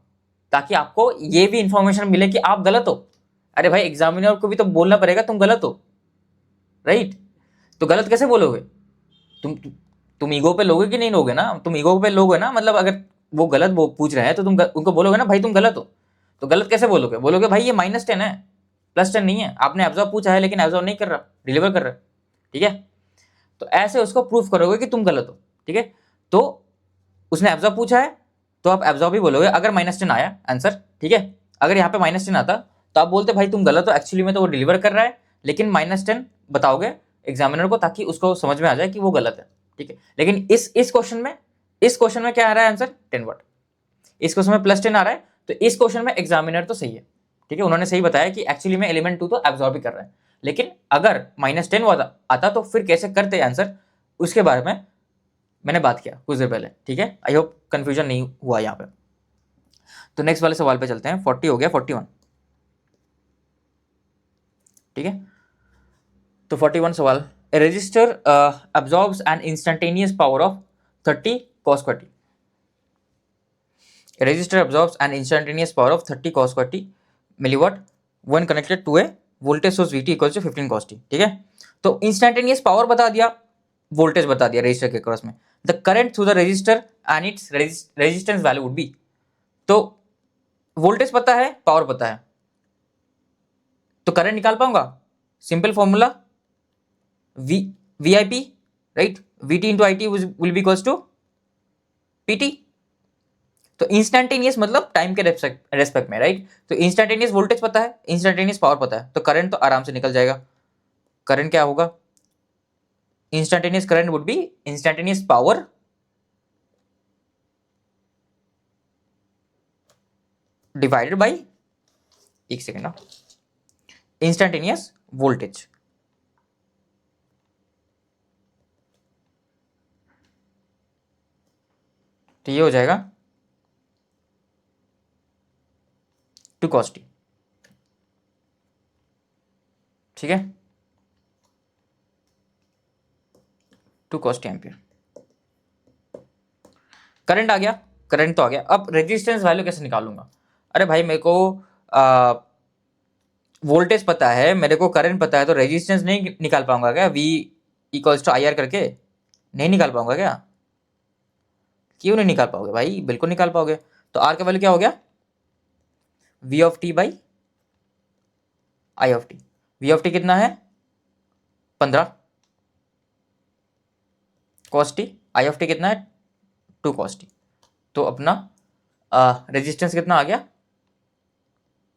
ताकि आपको ये भी इंफॉर्मेशन मिले कि आप गलत हो। अरे भाई, एग्जामिनर को भी तो बोलना पड़ेगा तुम गलत हो, राइट। तो गलत कैसे बोलोगे? तुम तुम ईगो पे लोगे कि नहीं लोगे ना? तुम ईगो पे लोगे ना, मतलब अगर वो गलत पूछ रहे हैं तो तुम उनको बोलोगे ना भाई तुम गलत हो। तो गलत कैसे बोलोगे? बोलोगे भाई ये -10 है, +10 नहीं है, आपने एब्जॉर्ब पूछा है लेकिन एब्जॉर्ब नहीं कर रहा, डिलीवर कर रहा है, ठीक है। तो ऐसे उसको प्रूफ करोगे कि तुम गलत हो, ठीक है। तो उसने एब्जॉर्ब पूछा है तो आप एब्जॉर्ब ही बोलोगे अगर -10 आया आंसर, ठीक है। अगर यहाँ पे -10 आता तो आप बोलते भाई तुम गलत हो, एक्चुअली में तो वो डिलीवर कर रहा है, लेकिन -10 बताओगे एग्जामिनर को, ताकि उसको समझ में आ जाए कि वो गलत है, ठीक है। लेकिन इस क्वेश्चन में क्या आ रहा है आंसर? 10 वाट। इस क्वेश्चन में +10 आ रहा है, तो इस क्वेश्चन में एग्जामिनर तो सही है, ठीक है, उन्होंने सही बताया कि एक्चुअली में एलिमेंट 2 तो एब्जॉर्ब ही कर रहा है। लेकिन अगर -10 आता तो फिर कैसे करते आंसर, उसके बारे में मैंने बात किया कुछ देर पहले, ठीक है। आई होप कंफ्यूजन नहीं हुआ यहाँ पे। तो नेक्स्ट वाले सवाल पे चलते हैं। 40 हो गया, 41, ठीक है। तो 41 सवाल, a resistor absorbs an instantaneous power of 30 cos square t. A resistor absorbs an instantaneous power of 30 cos square t milliwatt when connected to a voltage source Vt equals to 15 cos t. ठीक है, तो instantaneous power बता दिया, voltage बता दिया register के cross में, the current through the resistor and its resistance value would be. तो वोल्टेज पता है, पावर पता है, तो करंट निकाल पाऊंगा. Simple formula V I P, right, V T into I T will be equals to P T. तो instantaneous मतलब टाइम के रेस्पेक्ट में, राइट. तो इंस्टेंटेनियस वोल्टेज पता है, इंस्टेंटेनियस पावर पता है, तो करंट तो आराम से निकल जाएगा. करंट क्या होगा, instantaneous current would be instantaneous power divided by, एक सेकेंड ना, इंस्टेंटेनियस वोल्टेज. तो ये हो जाएगा 2 cos t. ठीक है, 2 cos t एम्पियर. करंट आ गया, करंट तो आ गया. अब रेजिस्टेंस वैल्यू कैसे निकालूंगा? अरे भाई मेरे को वोल्टेज पता है, मेरे को करंट पता है, तो रेजिस्टेंस नहीं निकाल पाऊंगा क्या? V equals to I R करके नहीं निकाल पाऊंगा क्या? क्यों नहीं निकाल पाओगे भाई? बिल्कुल निकाल पाओगे. तो आर का वैल्यू क्या हो गया? V of T by I of T. V of T कितना है? 15 cos t. I of T कितना है? 2 cos t. तो अपना रेजिस्टेंस कितना आ गया?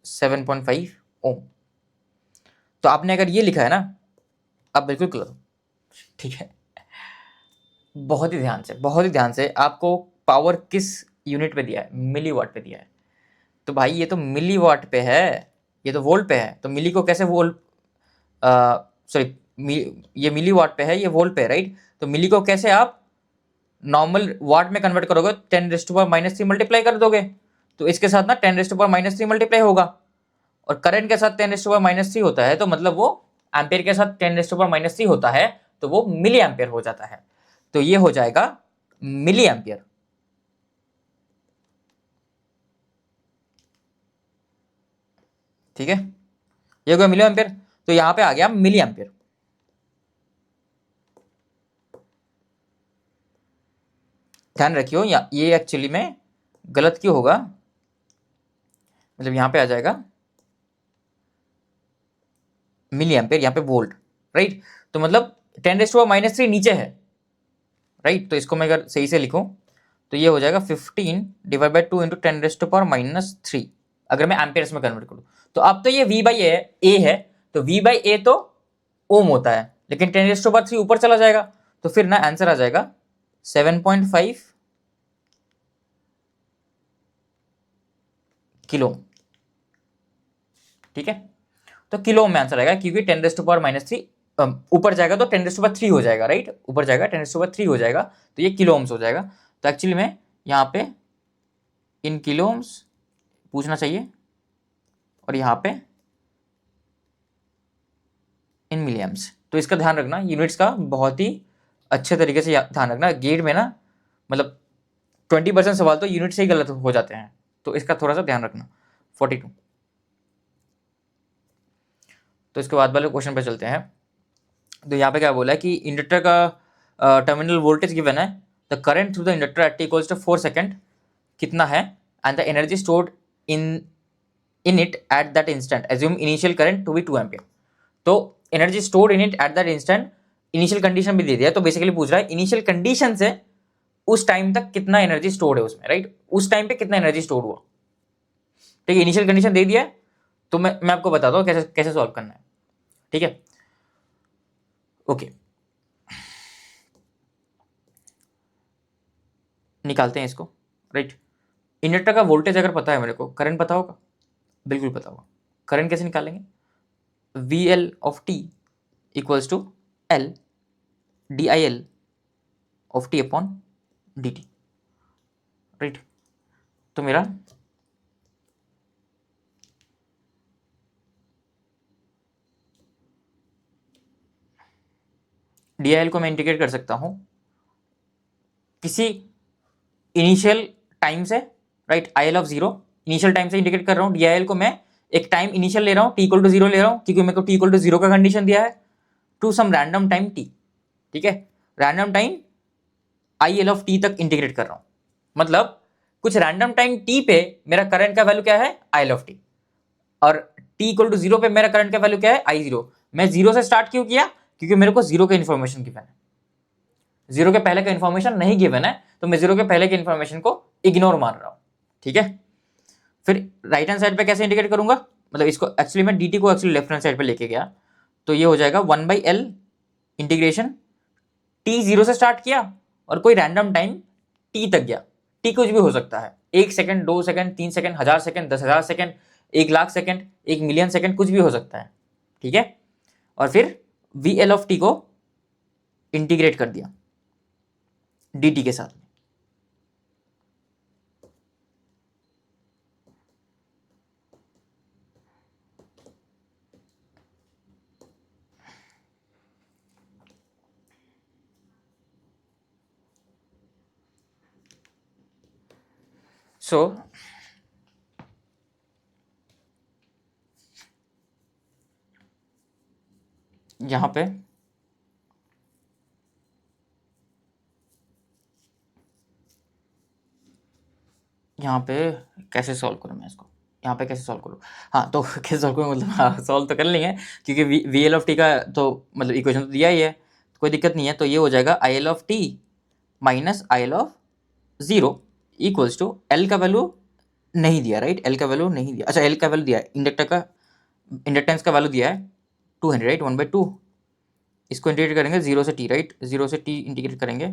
7.5 ओम. तो आपने अगर ये लिखा है ना, आप बिल्कुल कर दो, ठीक है. बहुत ही ध्यान से आपको पावर किस यूनिट पे दिया है? मिली वाट पे दिया है. तो भाई ये तो मिली वाट पे है, ये तो वोल्ट पे है. तो मिली को कैसे वोल्ट, सॉरी, ये मिली वाट पे है, ये वोल्ट पे है, राइट. तो मिली को कैसे आप नॉर्मल वाट में कन्वर्ट करोगे? 10⁻³ मल्टीप्लाई कर दोगे. तो इसके साथ ना 10⁻³ मल्टीप्लाई होगा, और करंट के साथ 10⁻³ होता है, तो मतलब वो एम्पियर के साथ 10⁻³ होता है, तो वो मिली एम्पियर हो जाता है. तो ये हो जाएगा मिली एम्पियर. ठीक है, ये हो गया मिली एम्पियर. तो यहां पे आ गया मिली एम्पियर. ध्यान रखियो, ये एक्चुअली में गलत क्यों होगा, मतलब यहां पे आ जाएगा मिली एम्पियर, यहाँ पे वोल्ट, राइट. तो मतलब 10⁻³ नीचे है, राइट. तो इसको मैं अगर सही से लिखूं तो ये हो जाएगा 15/2 इंटू 10⁻³ अगर मैं एम्पियर्स में कन्वर्ट करूं. तो अब तो ये V/A है, तो V/A तो ओम होता है, लेकिन 10⁻³ ऊपर चला जाएगा, तो फिर ना आंसर आ जाएगा 7.5 किलो. ठीक है, तो किलो में आंसर आएगा, क्योंकि 10⁻³ ऊपर जाएगा तो 10⁻³ हो जाएगा, राइट. ऊपर जाएगा 10⁻³ हो जाएगा, तो ये किलो ओम्स हो जाएगा. तो एक्चुअली में यहाँ पे इन किलो ओम्स पूछना चाहिए, और यहाँ पे इन मिलियम्स. तो इसका ध्यान रखना, यूनिट्स का बहुत ही अच्छे तरीके से ध्यान रखना. गेट में ना मतलब 20% सवाल तो यूनिट से ही गलत हो जाते हैं, तो इसका थोड़ा सा ध्यान रखना. 42. तो इसके बाद वाले क्वेश्चन पे चलते हैं. तो यहाँ पे क्या बोला है कि इंडक्टर का टर्मिनल वोल्टेज गिवन है, the current through the inductor at t equals to 4 second कितना है, and the energy stored in it at that instant, assume initial current to be 2 ampere. तो energy stored in it at that instant, initial condition भी दे दिया. तो basically पूछ रहा है इनिशियल कंडीशन से उस टाइम तक कितना एनर्जी स्टोर्ड है उसमें, राइट. उस टाइम पे कितना एनर्जी स्टोर्ड हुआ. ठीक है, इनिशियल कंडीशन दे दिया है, तो मैं आपको बताता हूँ कैसे कैसे सॉल्व करना है. ठीक है, ओके, निकालते हैं इसको, राइट. इंडक्टर का वोल्टेज अगर पता है मेरे को, करंट पता होगा, बिल्कुल पता होगा. करंट कैसे निकालेंगे? VL of t equals to L DIL of t upon dt, right. तो मेरा DIL को मैं इंटीग्रेट कर सकता हूँ किसी इनिशियल टाइम से, right, IL of 0 initial time से इंटीग्रेट कर रहा हूँ। DIL को मैं एक टाइम इनिशियल ले रहा हूँ, t = 0 ले रहा हूँ, क्योंकि मेरे को t = 0 का कंडीशन दिया है, to some random time t, ठीक है, random time IL of t तक इंटीग्रेट कर रहा हूँ। मतलब कुछ रैंडम टाइम t पे मेरा करंट का वैल्यू क्या है, IL ऑफ t, और t = 0 पे मेरा करंट का वैल्यू क्या है, I0। मैं 0 से स्टार्ट क्यों किया, क्योंकि मेरे को 0 का इन्फॉर्मेशन गिवन है, 0 के पहले का इन्फॉर्मेशन नहीं गिवन है, तो मैं 0 के पहले के इन्फॉर्मेशन को इग्नोर मान रहा हूं, ठीक है। फिर राइट हैंड साइड पे कैसे इंडिकेट करूंगा, मतलब इसको एक्चुअली मैं dt को एक्चुअली लेफ्ट हैंड साइड पे लेके गया, तो ये हो जाएगा 1/L इंटीग्रेशन t 0 से स्टार्ट किया और कोई रैंडम टाइम t तक गया, t कुछ भी हो सकता है, 1 second, 2 second, 3 second, 1000 second, 10,000 second, 1,00,000 second, 1,000,000 second, कुछ भी हो सकता है, ठीक है। और फिर VL ऑफ t को इंटीग्रेट कर दिया dt के साथ। सो यहां पे कैसे सॉल्व करूं मैं इसको, यहाँ पे कैसे सॉल्व करूँ, हाँ तो कैसे सॉल्व करूँ, मतलब हाँ सॉल्व तो कर लेंगे, क्योंकि VL ऑफ t का तो मतलब इक्वेशन तो दिया ही है, तो कोई दिक्कत नहीं है। तो ये हो जाएगा IL of t minus IL of 0 equals to L का वैल्यू नहीं दिया, राइट, L का वैल्यू नहीं दिया, अच्छा L का वैल्यू दिया है, इंडक्टेंस का वैल्यू दिया है 200, राइट, 1/2, इसको इंटीग्रेट करेंगे 0 से t, राइट, 0 से t इंटीग्रेट करेंगे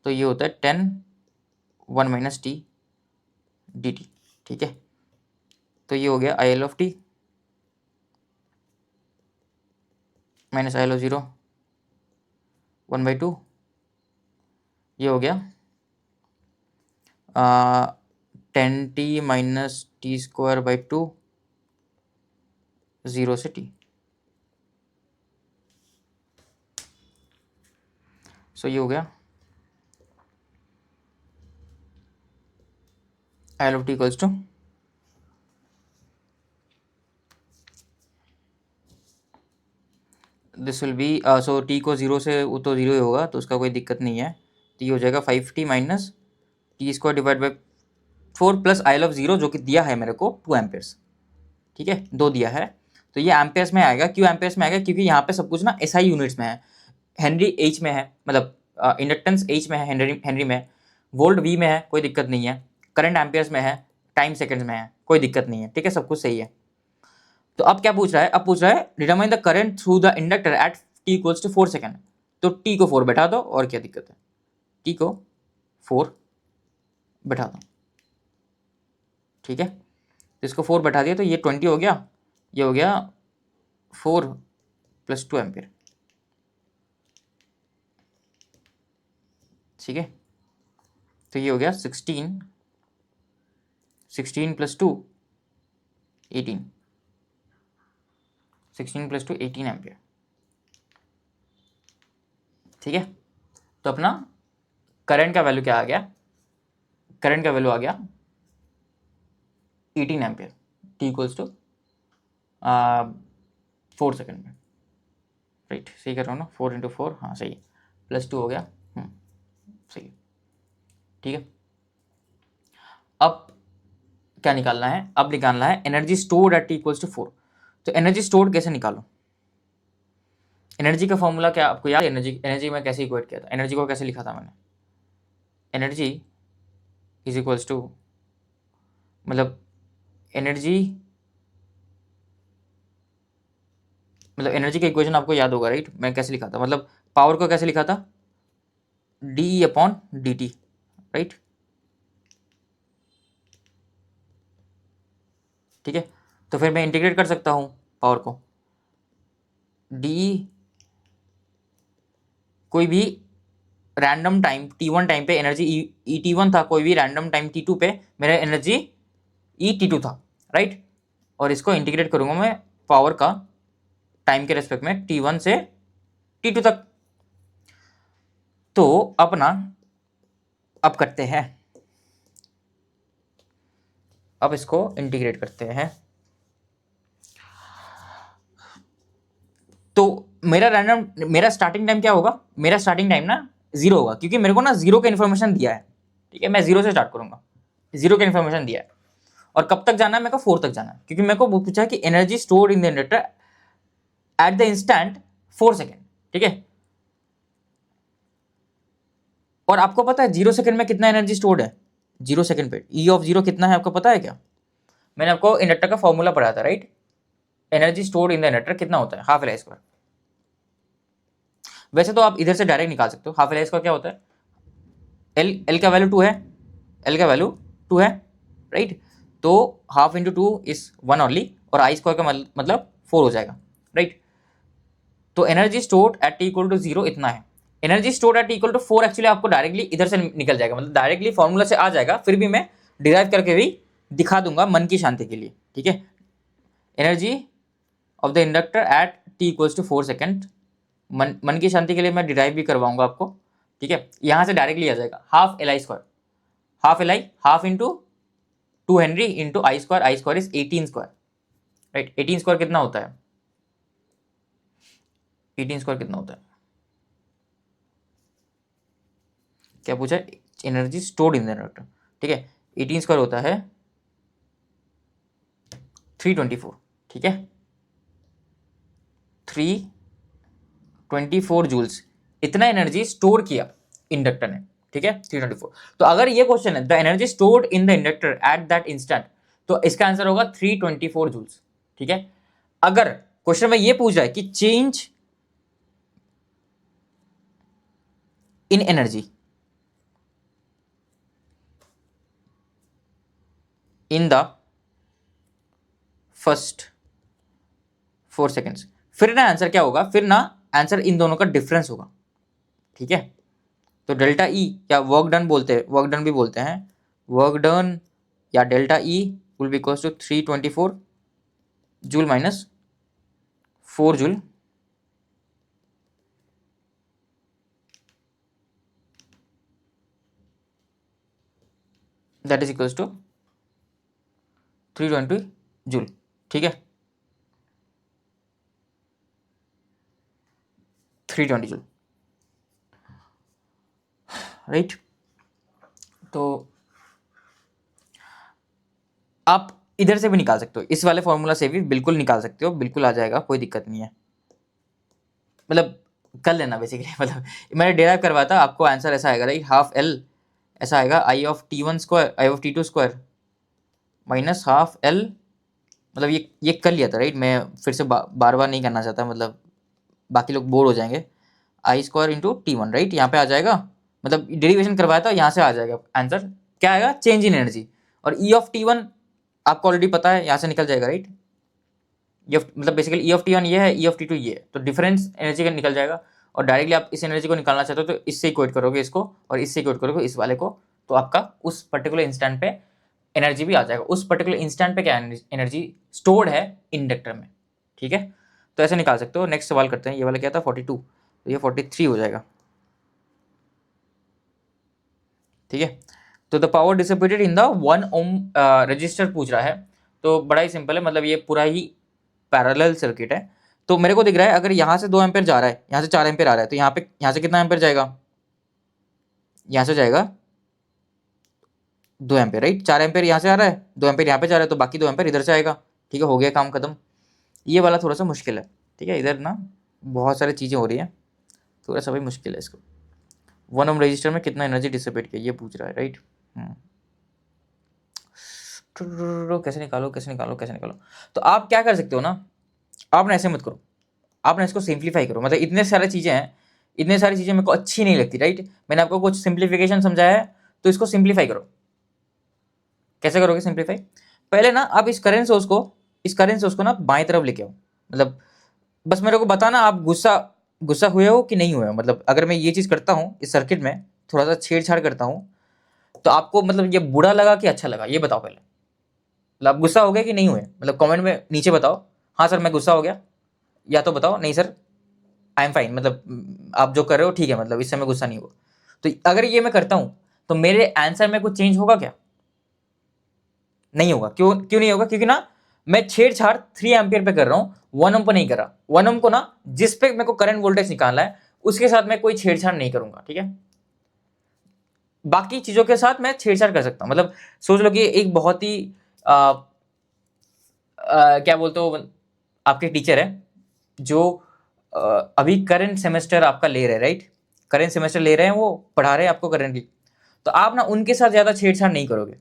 तो ये होता है 10 1 - t dt, ठीक है। तो ये हो गया IL of t minus IL of 0 1/2, ये हो गया 10t माइनस t² 0 से t। सो ये हो गया IL of t equals to this will be, so t को 0 से वो तो 0 ही होगा, तो उसका कोई दिक्कत नहीं है, तो ये हो जाएगा 5t minus t² 4 plus IL of 0 जो कि दिया है मेरे को 2 एम्पेयर्स, ठीक है, 2 दिया है, तो ये एम्पेयर्स में आएगा। क्यों एम्पेयर्स में आएगा, क्योंकि यहाँ पे सब कुछ ना SI यूनिट्स में है, हेनरी H में है, मतलब इंडक्टेंस H में है, हेनरी में, वोल्ट V में है, कोई दिक्कत नहीं है, करंट एम्पेयर्स में है, टाइम सेकंड्स में है, कोई दिक्कत नहीं है, ठीक है, सब कुछ सही है। तो अब क्या पूछ रहा है, अब पूछ रहा है determine the current through the inductor at t = 4 second, तो t को 4 बैठा दो, और क्या दिक्कत है, t को 4 बैठा दो, ठीक है, तो इसको 4 बैठा दिया तो ये 20 हो गया, ये हो गया 4 + 2 एम्पियर, ठीक है। तो ये हो गया 16 + 2 18, 16 + 2 18 एम्पियर, ठीक है। तो अपना करंट का वैल्यू क्या आ गया, करंट का वैल्यू आ गया 18 एम्पियर, t = 4 सेकंड में, राइट, सही कर रहा हूँ ना, 4 × 4, हाँ सही है, +2 हो गया, सही है, ठीक है। अब क्या निकालना है, अब निकालना है एनर्जी स्टोर्ड एट t = 4। तो एनर्जी स्टोर्ड कैसे निकालो, एनर्जी का फॉर्मूला क्या आपको याद है, एनर्जी में कैसे इक्वेट किया था, एनर्जी को कैसे लिखा था मैंने, एनर्जी इज इक्वल्स टू, मतलब एनर्जी का इक्वेशन आपको याद होगा, राइट, मैं कैसे लिखा था, मतलब पावर को कैसे लिखा था, dE/dt, राइट, ठीक है। तो फिर मैं इंटीग्रेट कर सकता हूँ पावर को, डी कोई भी रैंडम टाइम t1 टाइम पे एनर्जी ET1 था, कोई भी रैंडम टाइम t2 पे मेरा एनर्जी ET2 था, राइट, और इसको इंटीग्रेट करूंगा मैं पावर का टाइम के रेस्पेक्ट में t1 से t2 तक, तो अपना अब करते हैं, अब इसको इंटीग्रेट करते हैं। तो मेरा स्टार्टिंग टाइम क्या होगा, मेरा स्टार्टिंग टाइम ना 0 होगा, क्योंकि मेरे को ना 0 का इन्फॉर्मेशन दिया है। ठीक है, मैं 0 से स्टार्ट करूंगा, 0 का इन्फॉर्मेशन दिया है। और कब तक जाना है, मेरे को 4 तक जाना है, क्योंकि मेरे को पूछा है कि energy stored in the inductor at the instant 4 second. ठीक है, और आपको पता है 0 सेकेंड में कितना एनर्जी स्टोर्ड है, 0 सेकेंड पे ई ऑफ 0 कितना है आपको पता है क्या? मैंने आपको इंडक्टर का फॉर्मूला पढ़ाया था, right? Energy stored in the inductor कितना होता है, हाफ एल आई स्क्वायर। वैसे तो आप इधर से डायरेक्ट निकाल सकते हो, हाफ एल आई स्क्वायर क्या होता है, एल का वैल्यू 2 है, एल का वैल्यू 2 है, राइट? तो हाफ इंटू 2 इज 1 ओनली, और आई स्क्वायर का मतलब 4 हो जाएगा, राइट? तो energy stored at t equal to 0 इतना है। Energy stored at t equal to 4 actually आपको डायरेक्टली इधर से निकल जाएगा, मतलब डायरेक्टली फॉर्मूला से आ जाएगा, फिर भी मैं डिराइव करके भी दिखा दूंगा मन की शांति के लिए। ठीक है, energy of the inductor at t equals to 4 second, मन की शांति के लिए मैं डिराइव भी करवाऊंगा आपको। ठीक है, यहां से डायरेक्टली आ जाएगा half L I square, half L I half into 2 Henry into I square is 18 square, right? 18 square कितना होता है, 18 स्क्वायर कितना होता है, क्या पूछा है? Energy stored in the inductor. ठीक है, 18 स्क्वायर होता है 324। ठीक है, 324 जूल्स, इतना एनर्जी स्टोर किया इंडक्टर ने। ठीक है, 324। तो अगर ये क्वेश्चन है the energy stored in the inductor eight that instant, तो इसका आंसर होगा 324 जूल्स। ठीक है, अगर क्वेश्चन में ये पूछ रहा है कि change in energy in the first 4 seconds, फिर ना आंसर क्या होगा, फिर ना आंसर इन दोनों का डिफरेंस होगा। ठीक है, तो डेल्टा ई या वर्क डन बोलते हैं, वर्क डन भी बोलते हैं, वर्क डन या delta E will be equals to 324 joule minus 4 joule that is equals to 320 joule. ठीक है, 320 जूल, राइट? तो आप इधर से भी निकाल सकते हो, इस वाले फॉर्मूला से भी बिल्कुल निकाल सकते हो, बिल्कुल आ जाएगा, कोई दिक्कत नहीं है, मतलब कर लेना बेसिकली। मतलब मैंने डेराइव करवाया था, आपको आंसर ऐसा आएगा, राइट? हाफ एल ऐसा आएगा I of T1 square I of T2 square minus half L, मतलब ये कर लिया था, राइट? मैं फिर से बार बार नहीं करना चाहता, मतलब बाकी लोग बोर हो जाएंगे। आई स्क्वायर इंटू T1, राइट? यहाँ पे आ जाएगा, मतलब डेरिवेशन करवाया था, यहाँ से आ जाएगा आंसर, क्या आएगा? Change in energy. और ई ऑफ T1 आपको ऑलरेडी पता है, यहाँ से निकल जाएगा, राइट? मतलब बेसिकली ई ऑफ T1 ये है, ई ऑफ T2 ये है, तो डिफरेंस एनर्जी का निकल जाएगा। और डायरेक्टली आप इस एनर्जी को निकालना चाहते हो तो इससे इक्वेट करोगे इसको, और इससे इक्वेट करोगे इस वाले को, तो आपका उस पर्टिकुलर इंस्टेंट पे एनर्जी भी आ जाएगा, उस पर्टिकुलर इंस्टेंट पे क्या एनर्जी स्टोर्ड है इंडक्टर में। ठीक है, तो ऐसे निकाल सकते हो। नेक्स्ट सवाल करते हैं, ये वाला क्या था 42, तो ये 43 हो जाएगा। ठीक है, तो the power dissipated in the 1 ohm resistor पूछ रहा है, तो बड़ा ही सिंपल है, मतलब ये पूरा ही पैरेलल सर्किट है। तो मेरे को दिख रहा है अगर यहाँ से 2 एम्पेयर जा रहा है, यहाँ से 4 एम्पेयर आ रहा है, तो यहाँ से कितना एम्पेयर जाएगा, यहाँ से जाएगा 2 एम्पेयर, राइट? 4 एम्पेयर यहाँ से आ रहा है, 2 एम्पेयर यहाँ पे जा रहा है, तो बाकी 2 एम्पेयर इधर से आएगा। ठीक है, हो गया काम खत्म। ये वाला थोड़ा सा मुश्किल है, ठीक है, इधर ना बहुत सारी चीज़ें हो रही हैं, थोड़ा सा भाई मुश्किल है इसको। 1 ओम रजिस्टर में कितना एनर्जी डिसिपेट किया ये पूछ रहा है, राइट? कैसे निकालो कैसे निकालो कैसे निकालो? तो आप क्या कर सकते हो ना, आप ना ऐसे मत करो, आप ना इसको सिंप्लीफाई करो। मतलब इतने सारी चीज़ें हैं, इतने सारी चीज़ें मेरे को अच्छी नहीं लगती, राइट? मैंने आपको कुछ सिंप्लीफिकेशन समझाया है, तो इसको सिंप्लीफाई करो। कैसे करोगे सिंप्लीफाई? पहले ना आप इस करंट सोर्स को ना बाएं तरफ लेके आओ। मतलब बस मेरे को बताना आप गुस्सा हुए हो कि नहीं हुए हो। मतलब अगर मैं ये चीज़ करता हूँ इस सर्किट में, थोड़ा सा छेड़छाड़ करता हूँ, तो आपको मतलब ये बुरा लगा कि अच्छा लगा, ये बताओ पहले। मतलब आप गुस्सा हो गए कि नहीं हुए, मतलब कमेंट में नीचे बताओ, हाँ सर मैं गुस्सा हो गया, या तो बताओ नहीं सर आई एम फाइन, मतलब आप जो कर रहे हो ठीक है, मतलब इससे मैं गुस्सा नहीं हुआ। तो अगर ये मैं करता हूं तो मेरे आंसर में कुछ चेंज होगा क्या? नहीं होगा। क्यों नहीं होगा? क्योंकि ना मैं छेड़छाड़ 3 एम्पियर पे कर रहा हूं, 1 ओम पर नहीं कर रहा। 1 ओम को ना जिस पे मेरे को करंट वोल्टेज निकालना है उसके साथ मैं कोई छेड़छाड़ नहीं करूंगा, ठीक है। बाकी चीजों के साथ मैं छेड़छाड़ कर सकता हूं। मतलब सोच लो कि एक बहुत ही क्या बोलते हो, आपके टीचर है जो अभी करंट सेमेस्टर आपका ले रहे हैं, राइट। करंट सेमेस्टर ले रहे हैं, वो पढ़ा रहे हैं आपको करंटली। तो आप ना उनके साथ ज्यादा छेड़छाड़ नहीं करोगे।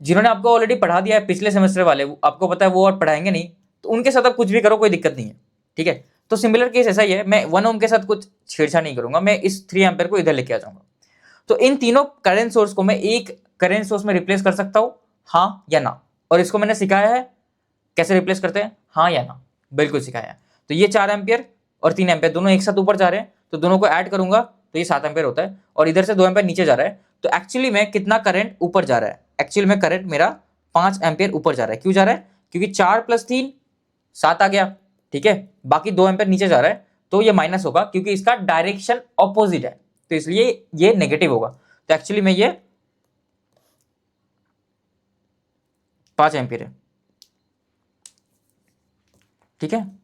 जिन्होंने आपको ऑलरेडी पढ़ा दिया है पिछले सेमेस्टर वाले, आपको पता है वो और पढ़ाएंगे नहीं, तो उनके साथ आप कुछ भी करो, कोई दिक्कत नहीं है, ठीक है। तो सिमिलर केस ऐसा ही है, मैं 1 ओम के साथ कुछ छेड़छाड़ नहीं करूंगा, मैं इस 3 एम्पियर को इधर लेके आ जाऊंगा। तो इन तीनों करंट सोर्स को मैं एक करंट सोर्स में रिप्लेस कर सकता हूं, हाँ या ना। और इसको मैंने सिखाया है कैसे रिप्लेस करते हैं, हाँ या ना, बिल्कुल सिखाया है। तो ये 4 एम्पियर और 3 एम्पियर दोनों एक साथ ऊपर जा रहे हैं, तो दोनों को ऐड करूंगा तो ये 7 एम्पियर होता है, और इधर से 2 एम्पियर नीचे जा रहा है। तो एक्चुअली में कितना करंट ऊपर जा रहा है? एक्चुअली में करंट मेरा 5 एम्पियर ऊपर जा रहा है। क्यों जा रहा है? क्योंकि 4 + 3 7 आ गया, ठीक है। बाकी 2 एम्पियर नीचे जा रहा है, तो ये माइनस होगा क्योंकि इसका डायरेक्शन ऑपोजिट है, तो इसलिए ये नेगेटिव होगा। तो एक्चुअली में ये 5 एम्पियर है, ठीक है।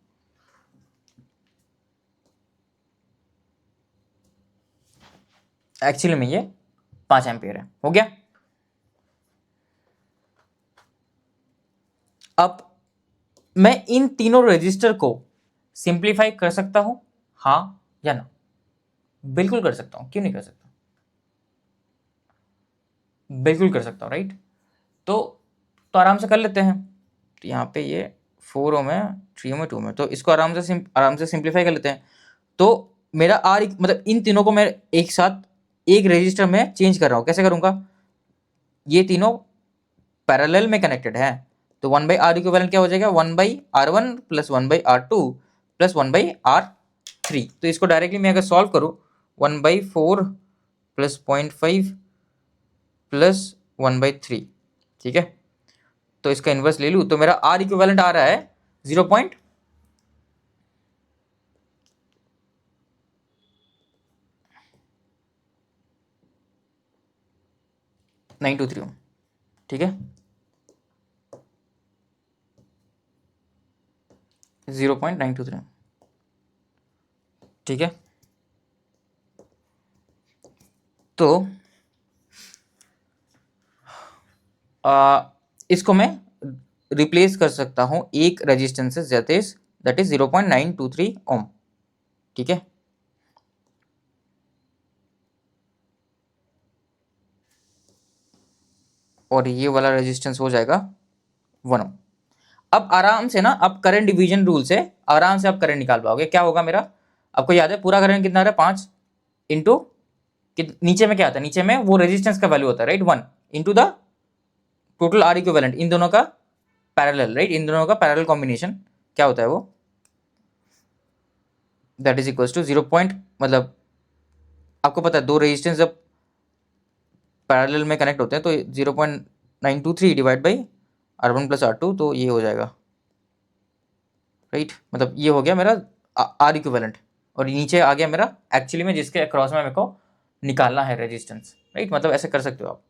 एक्चुअली में ये 5 एम्पियर है, हो गया। अब मैं इन तीनों रजिस्टर को सिंप्लीफाई कर सकता हूं, हाँ या ना? बिल्कुल कर सकता हूं, क्यों नहीं कर सकता? बिल्कुल कर सकता हूं, राइट। तो आराम से कर लेते हैं। तो यहाँ पे ये 4 ओम है, 3 ओम है, 2 ओम है, तो इसको आराम से सिंप्लीफाई कर लेते हैं। तो मेरा आर मतलब इन तीनों को मैं एक साथ एक रजिस्टर में चेंज कर रहा हूं। कैसे करूंगा? ये तीनों पैरेलल में कनेक्टेड है, तो 1/R इक्विवेलेंट क्या हो जाएगा? 1/R1 + 1/R2 + 1/R3। तो इसको डायरेक्टली मैं अगर सॉल्व करूं, 1/4 + 0.5 + 1/3, ठीक है। तो इसका इन्वर्स ले लूं तो मेरा R इक्विवेलेंट आ रहा है 0.923 ओम, ठीक है। 0.923, ठीक है। तो इसको मैं रिप्लेस कर सकता हूं एक रेजिस्टेंस से, दैट इज 0.923 ओम, ठीक है। और ये वाला रेजिस्टेंस हो जाएगा 1 ओम। अब आराम से ना, अब करंट डिवीजन रूल से आराम से आप करंट निकाल पाओगे। क्या होगा मेरा? आपको याद है पूरा करंट कितना आ रहा है? 5 इंटू नीचे में क्या आता है? नीचे में वो रेजिस्टेंस का वैल्यू होता है, right, 1 into the total R equivalent, इन दोनों का पैरेलल, राइट, इन दोनों का पैरेलल कॉम्बिनेशन क्या होता है वो? That is equal to 0 point, मतलब आपको पता है दो रेजिस्टेंस जब पैरेलल में कनेक्ट होते हैं तो 0.923 डिवाइड बाई R1 + R2, तो ये हो जाएगा, राइट। मतलब ये हो गया मेरा आर इक्विवेलेंट, और नीचे आ गया मेरा एक्चुअली में जिसके अक्रॉस में मेरे को निकालना है रेजिस्टेंस, राइट। मतलब ऐसे कर सकते हो आप।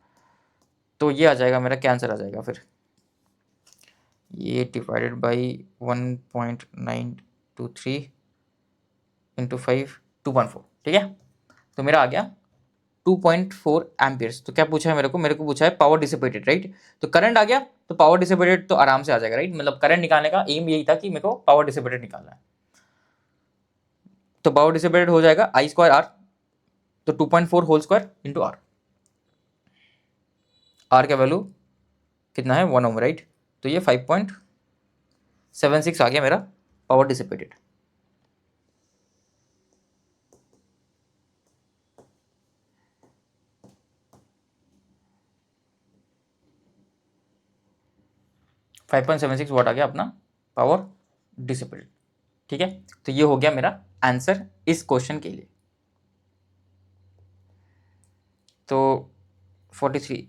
तो ये आ जाएगा मेरा, क्या आंसर आ जाएगा फिर? ये डिवाइडेड बाई 1.923 इंटू 5, 2.4, ठीक है। तो मेरा आ गया 2.4 एम्पियर्स। तो क्या पूछा है मेरे को पूछा है पावर डिसिपेटेड, राइट। तो करंट आ गया, तो पावर डिसिपेटेड तो आराम से आ जाएगा, राइट। मतलब करंट निकालने का एम यही था कि मेरे को पावर डिसिपेटेड निकालना है। तो पावर डिसिपेटेड हो जाएगा I²R, तो 2.4 whole square into R. R का वैल्यू कितना है? 1 ओम, राइट। तो ये 5.76 आ गया मेरा पावर डिसिपेटेड। $5.76 आ गया अपना पावर डिसिपेटेड, ठीक है। तो ये हो गया मेरा आंसर इस क्वेश्चन के लिए। तो 43,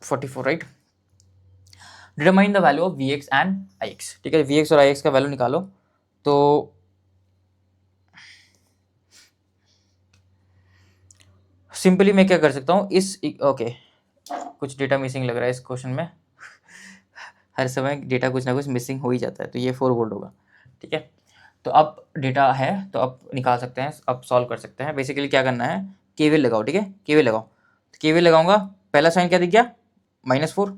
44, right. Determine the value of Vx and Ix, ठीक है। Vx और Ix का वैल्यू निकालो। तो सिंपली मैं क्या कर सकता हूँ इस ओके कुछ डेटा मिसिंग लग रहा है इस क्वेश्चन में। हर समय डेटा कुछ ना कुछ मिसिंग हो ही जाता है, तो ये 4 वोल्ट होगा। ठीक है, तो अब डेटा है तो अब निकाल सकते हैं, अब सॉल्व कर सकते हैं। बेसिकली क्या करना है, केवीएल लगाओ। ठीक है, केवीएल लगाओ। तो केवीएल लगाऊंगा, पहला साइन क्या दिख गया, -4।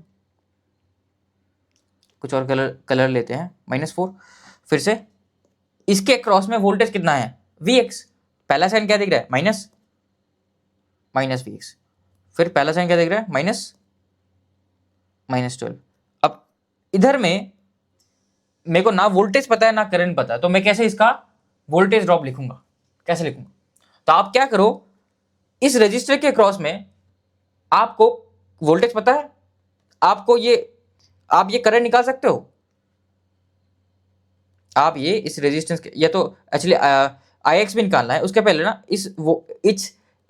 कुछ और कलर लेते हैं, -4। फिर से इसके क्रॉस में वोल्टेज कितना है, Vx। पहला साइन क्या दिख रहा है, माइनस Vx। फिर पहला साइन क्या दिख रहा है, -12। अब इधर में मेरे को ना वोल्टेज पता है ना करंट पता है, तो मैं कैसे इसका वोल्टेज ड्रॉप लिखूंगा, कैसे लिखूंगा। तो आप क्या करो, इस रजिस्टर के क्रॉस में आपको वोल्टेज पता है, आपको आप ये करंट निकाल सकते हो। आप ये इस रेजिस्टेंस के, या तो एक्चुअली Ix भी निकालना है, उसके पहले ना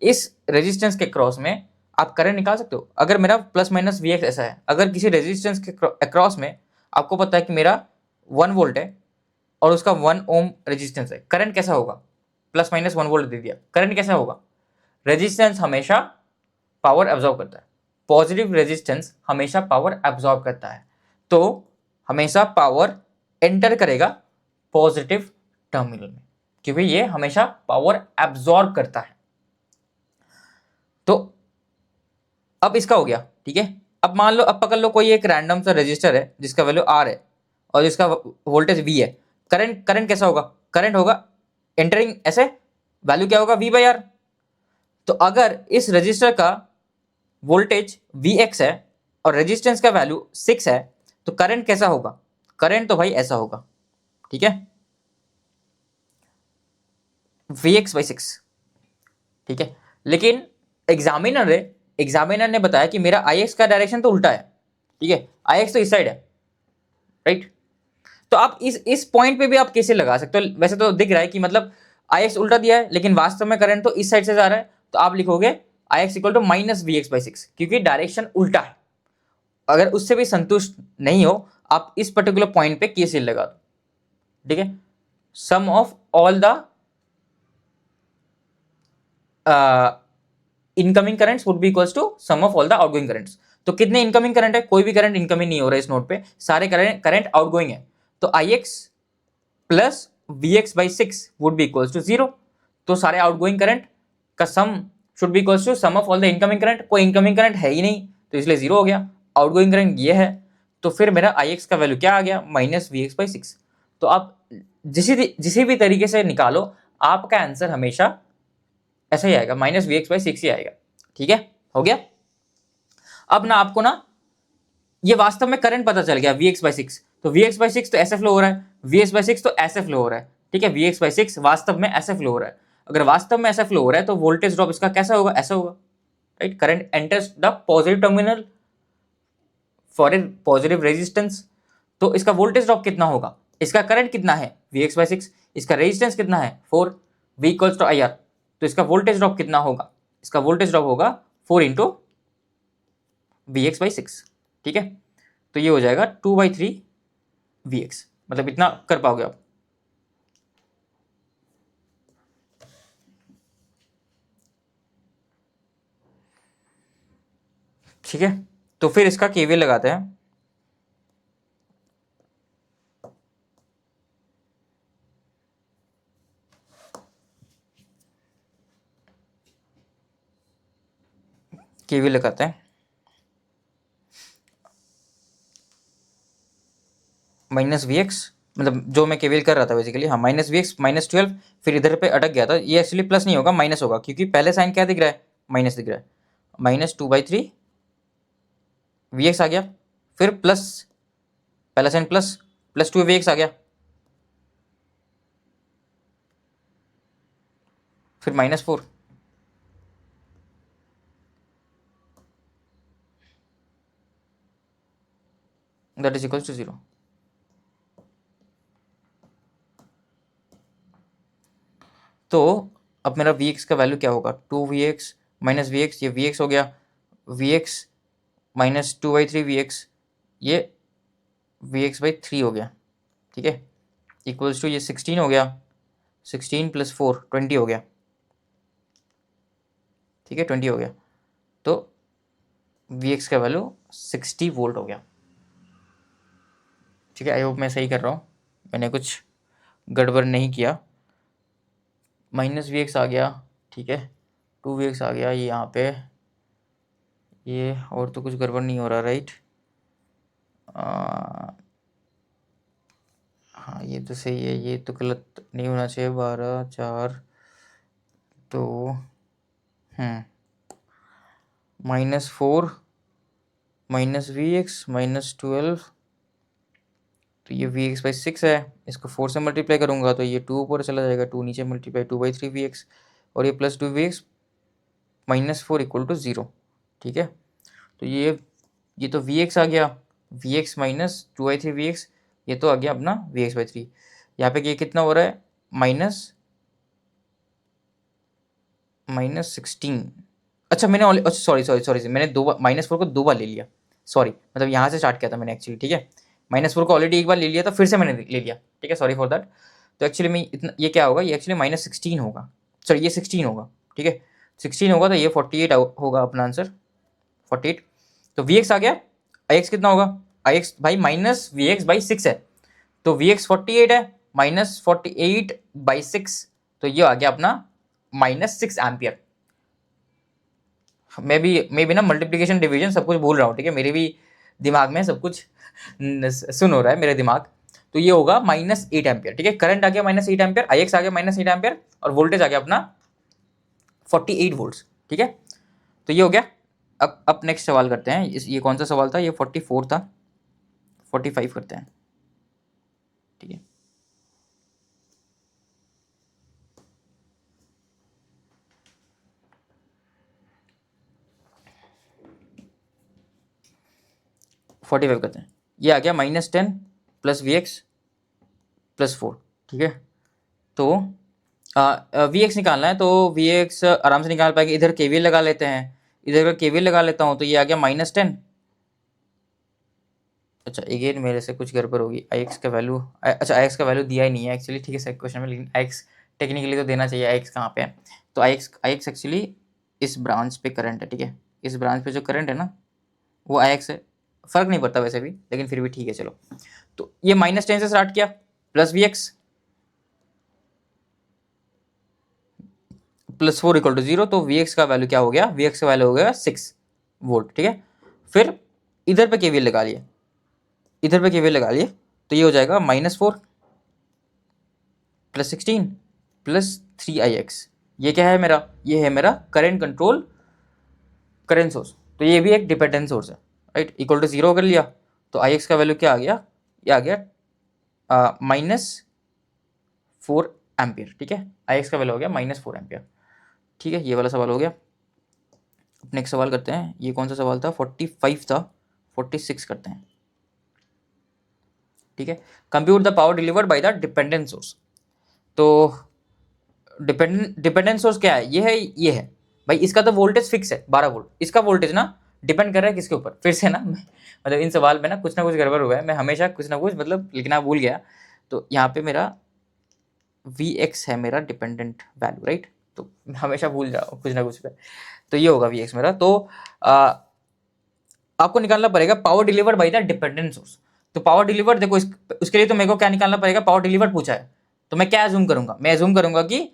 इस रेजिस्टेंस के क्रॉस में आप करंट निकाल सकते हो। अगर मेरा प्लस माइनस Vx ऐसा है, अगर किसी रेजिस्टेंस के अक्रॉस में आपको पता है कि मेरा 1 वोल्ट है और उसका 1 ओम रेजिस्टेंस है, करंट कैसा होगा, प्लस माइनस 1 वोल्ट दे दिया, करंट कैसा होगा। रेजिस्टेंस हमेशा पावर एब्जॉर्ब करता है, पॉजिटिव रेजिस्टेंस हमेशा पावर एब्जॉर्ब करता है, तो हमेशा पावर एंटर करेगा पॉजिटिव टर्मिनल में, क्योंकि ये हमेशा पावर एब्जॉर्ब करता है। तो अब इसका हो गया। ठीक है, अब मान लो, अब पकड़ लो कोई एक रैंडम सा रजिस्टर है जिसका वैल्यू R है और जिसका वोल्टेज V है। करंट कैसा होगा, करंट होगा एंटरिंग ऐसे, वैल्यू क्या होगा, V/R। तो अगर इस रजिस्टर का वोल्टेज Vx है और रेजिस्टेंस का वैल्यू 6 है, तो करंट कैसा होगा, करंट तो भाई ऐसा होगा। ठीक है, Vx/6। ठीक है, लेकिन एग्जामिनर ने बताया कि मेरा Ix का डायरेक्शन तो उल्टा है। ठीक है, Ix तो इस साइड है, राइट। तो आप इस पॉइंट पे भी आप कैसे लगा सकते हो, वैसे तो दिख रहा है कि मतलब Ix उल्टा दिया है, लेकिन वास्तव में करंट तो इस साइड से जा रहा है, तो आप लिखोगे Ix इक्वल टू -Vx/6, क्योंकि डायरेक्शन उल्टा है। अगर उससे भी संतुष्ट नहीं हो, आप इस पर्टिकुलर पॉइंट पे KCL लगा दो। ठीक है, sum of all the incoming currents would be equals to sum of all the outgoing currents. तो कितने इनकमिंग करंट है, कोई भी करंट इनकमिंग नहीं हो रहा है इस नोड पे, सारे करंट आउटगोइंग है। तो Ix plus Vx/6 would be equals to 0। तो सारे आउटगोइंग करंट का sum should be equals to sum of all the incoming current. कोई इनकमिंग करंट है ही नहीं, तो इसलिए 0 हो गया। आउटगोइंग करंट ये है, तो फिर मेरा Ix का वैल्यू क्या आ गया, -Vx/6। तो आप जिसी भी तरीके से निकालो, आपका आंसर हमेशा ऐसा ही आएगा, -Vx/6 ही आएगा। ठीक है, हो गया। अब ना आपको ना ये वास्तव में करंट पता चल गया Vx/6, तो Vx/6 तो ऐसे फ्लो हो रहा है, Vx/6 तो ऐसे फ्लो हो रहा है। ठीक है, Vx/6 वास्तव में ऐसे फ्लो हो रहा है। अगर वास्तव में ऐसा फ्लो हो रहा है तो वोल्टेज ड्रॉप इसका कैसा होगा, ऐसा होगा, right. Current enters the positive terminal for a positive resistance, तो इसका वोल्टेज ड्रॉप कितना होगा, इसका करंट कितना है Vx/6, इसका रेजिस्टेंस कितना है 4, V इक्वल्स टू IR, तो इसका वोल्टेज ड्रॉप कितना होगा, इसका वोल्टेज ड्रॉप होगा 4 इंटू Vx/6। ठीक है, तो ये हो जाएगा 2/3 Vx, मतलब इतना कर पाओगे आप। ठीक है, तो फिर इसका केवीएल लगाते हैं। केवीएल लगाते हैं, -Vx, मतलब जो मैं केवीएल कर रहा था बेसिकली, हाँ, -Vx -12, फिर इधर पे अटक गया था। ये एक्चुअली प्लस नहीं होगा, माइनस होगा, क्योंकि पहले साइन क्या दिख रहा है, माइनस दिख रहा है। -2/3 Vx आ गया, फिर प्लस, पहला साइन प्लस, +2 Vx आ गया, फिर -4, दैट इज इक्वल्स टू 0। तो अब मेरा Vx का वैल्यू क्या होगा, 2Vx -Vx, ये Vx हो गया, Vx -2/3 Vx, ये Vx/3 हो गया। ठीक है, इक्वल्स टू ये 16 हो गया, 16 + 4 20 हो गया। ठीक है 20 हो गया, तो Vx का वैल्यू 60 वोल्ट हो गया। ठीक है, आई होप मैं सही कर रहा हूँ, मैंने कुछ गड़बड़ नहीं किया। माइनस Vx आ गया, ठीक है 2Vx आ गया ये यहाँ पे, ये और तो कुछ गड़बड़ नहीं हो रहा राइट। हाँ ये तो सही है, ये तो गलत नहीं होना चाहिए। 12 4 तो -4 माइनस Vx -12, तो ये Vx/6 है, इसको 4 से मल्टीप्लाई करूँगा तो ये 2 ऊपर चला जाएगा, 2 नीचे मल्टीप्लाई 2/3 Vx, और ये +2 Vx -4 = 0। ठीक है, तो ये तो Vx आ गया, Vx -2/3 Vx, ये तो आ गया अपना Vx/3। यहाँ पे ये कितना हो रहा है, -16। अच्छा मैंने सॉरी मैंने -4 को 2 बार ले लिया, सॉरी मतलब यहाँ से स्टार्ट किया था मैंने एक्चुअली। ठीक है, -4 को ऑलरेडी एक बार ले लिया था, फिर से मैंने ले लिया। ठीक है, सॉरी फॉर दैट। तो एक्चुअली में इतना ये क्या होगा, ये एक्चुअली -16 होगा, सॉरी ये 16 होगा। ठीक है 16 होगा, तो ये 48 होगा अपना आंसर, 48। तो Vx आ गया, Ix कितना होगा, Ix भाई -Vx/6 है, तो Vx 48 है, -48/6, तो ये आ गया अपना -6 एम्पियर। मैं भी ना मल्टीप्लिकेशन डिवीजन सब कुछ भूल रहा हूँ। ठीक है, मेरे भी दिमाग में सब कुछ सुन हो रहा है मेरे दिमाग। तो ये होगा -8 एम्पियर। ठीक है, करंट आ गया -8 एम्पियर, Ix आ गया -8 एम्पियर, और वोल्टेज आ गया अपना 48 वोल्ट्स। ठीक है, तो ये हो गया। अब नेक्स्ट सवाल करते हैं, ये कौन सा सवाल था, ये 44 था, 45 करते हैं। ठीक है, -45 करते हैं। ये आ गया -10 + Vx +4। ठीक है, तो Vx निकालना है, तो Vx आराम से निकाल पाएंगे। इधर KVL लगा लेते हैं, इधर का KVL लगा लेता हूँ, तो ये आ गया -10। अच्छा अगेन मेरे से कुछ गड़बड़ होगी, Ix का वैल्यू, अच्छा Ix का वैल्यू दिया ही नहीं है एक्चुअली। ठीक है, सेकंड क्वेश्चन में, लेकिन Ix टेक्निकली तो देना चाहिए। Ix कहाँ पे है, तो Ix एक्चुअली इस ब्रांच पे करंट है। ठीक है, इस ब्रांच पे जो करंट है ना वो Ix है, फर्क नहीं पड़ता वैसे भी, लेकिन फिर भी ठीक है चलो। तो ये -10 से स्टार्ट किया, प्लस Vx +4 = 0, तो Vx का वैल्यू क्या हो गया, Vx का वैल्यू हो गया 6 वोल्ट। ठीक है, फिर इधर पे KVL लगा लिए, इधर पे KVL लगा लिए, तो ये हो जाएगा -4 + 16 + 3Ix। ये क्या है मेरा, ये है मेरा करंट कंट्रोल करंट सोर्स, तो ये भी एक डिपेंडेंट सोर्स है राइट, = 0 कर लिया। तो Ix का वैल्यू क्या आ गया, ये आ गया -4 एम्पियर। ठीक है, Ix का वैल्यू हो गया -4 एम्पियर। ठीक है, ये वाला सवाल हो गया। नेक्स्ट सवाल करते हैं, ये कौन सा सवाल था, 45 था, 46 करते हैं। ठीक है, compute the power delivered by the dependent source. तो डिपेंडेंट सोर्स क्या है, ये है भाई, इसका तो वोल्टेज फिक्स है 12 वोल्ट, इसका वोल्टेज ना डिपेंड कर रहा है किसके ऊपर, फिर से ना मतलब इन सवाल में ना कुछ गड़बड़ हुआ है, मैं हमेशा कुछ ना कुछ मतलब लिखना भूल गया। तो यहाँ पे मेरा Vx है मेरा डिपेंडेंट वैल्यू राइट, तो हमेशा भूल जाओ कुछ ना कुछ पे, तो ये होगा Vx मेरा। तो आपको निकालना पड़ेगा power delivered by the dependent source. तो पावर डिलीवर्ड देखो उसके लिए तो मेरे को क्या निकालना पड़ेगा, पावर डिलीवर्ड पूछा है, तो मैं क्या एज्यूम करूंगा, मैं एज्यूम करूंगा कि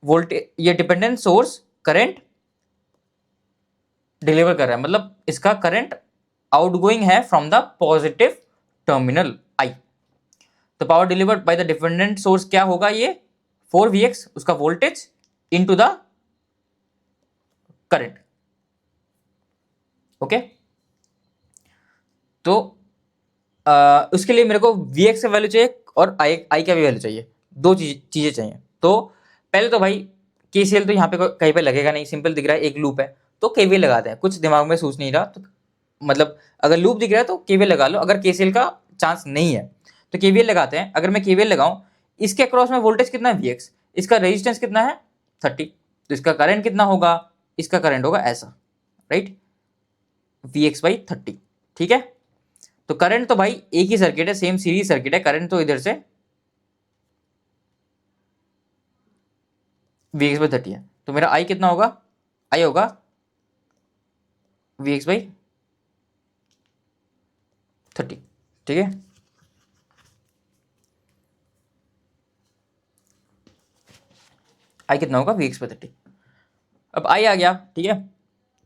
वोल्टेज, ये डिपेंडेंट सोर्स करंट डिलीवर कर रहा है, मतलब इसका करंट आउटगोइंग है फ्रॉम द पॉजिटिव टर्मिनल आई। तो power delivered by the dependent source क्या होगा, ये 4Vx उसका voltage into the current. Okay, तो उसके लिए मेरे को Vx का वैल्यू चाहिए और I का भी वैल्यू चाहिए, दो चीजें चाहिए। तो पहले तो भाई KCL तो यहाँ पे कहीं पे लगेगा नहीं, सिंपल दिख रहा है एक लूप है, तो KVL लगाते हैं, कुछ दिमाग में सोच नहीं रहा, तो मतलब अगर लूप दिख रहा है तो KVL लगा लो, अगर KCL का चांस नहीं है तो KVL लगाते हैं। अगर मैं KVL लगाऊं, इसके अक्रॉस में वोल्टेज कितना है Vx, इसका रेजिस्टेंस कितना है 30, तो इसका करंट कितना होगा, इसका करंट होगा ऐसा राइट, Vx/30। ठीक है, तो करंट तो भाई एक ही सर्किट है, सेम सीरीज सर्किट है, करंट तो इधर से Vx/30 है, तो मेरा I कितना होगा आई होगा वी एक्स बाई 30, ठीक है। आई कितना होगा वी एक्स बाई 30। अब आई आ गया, ठीक है।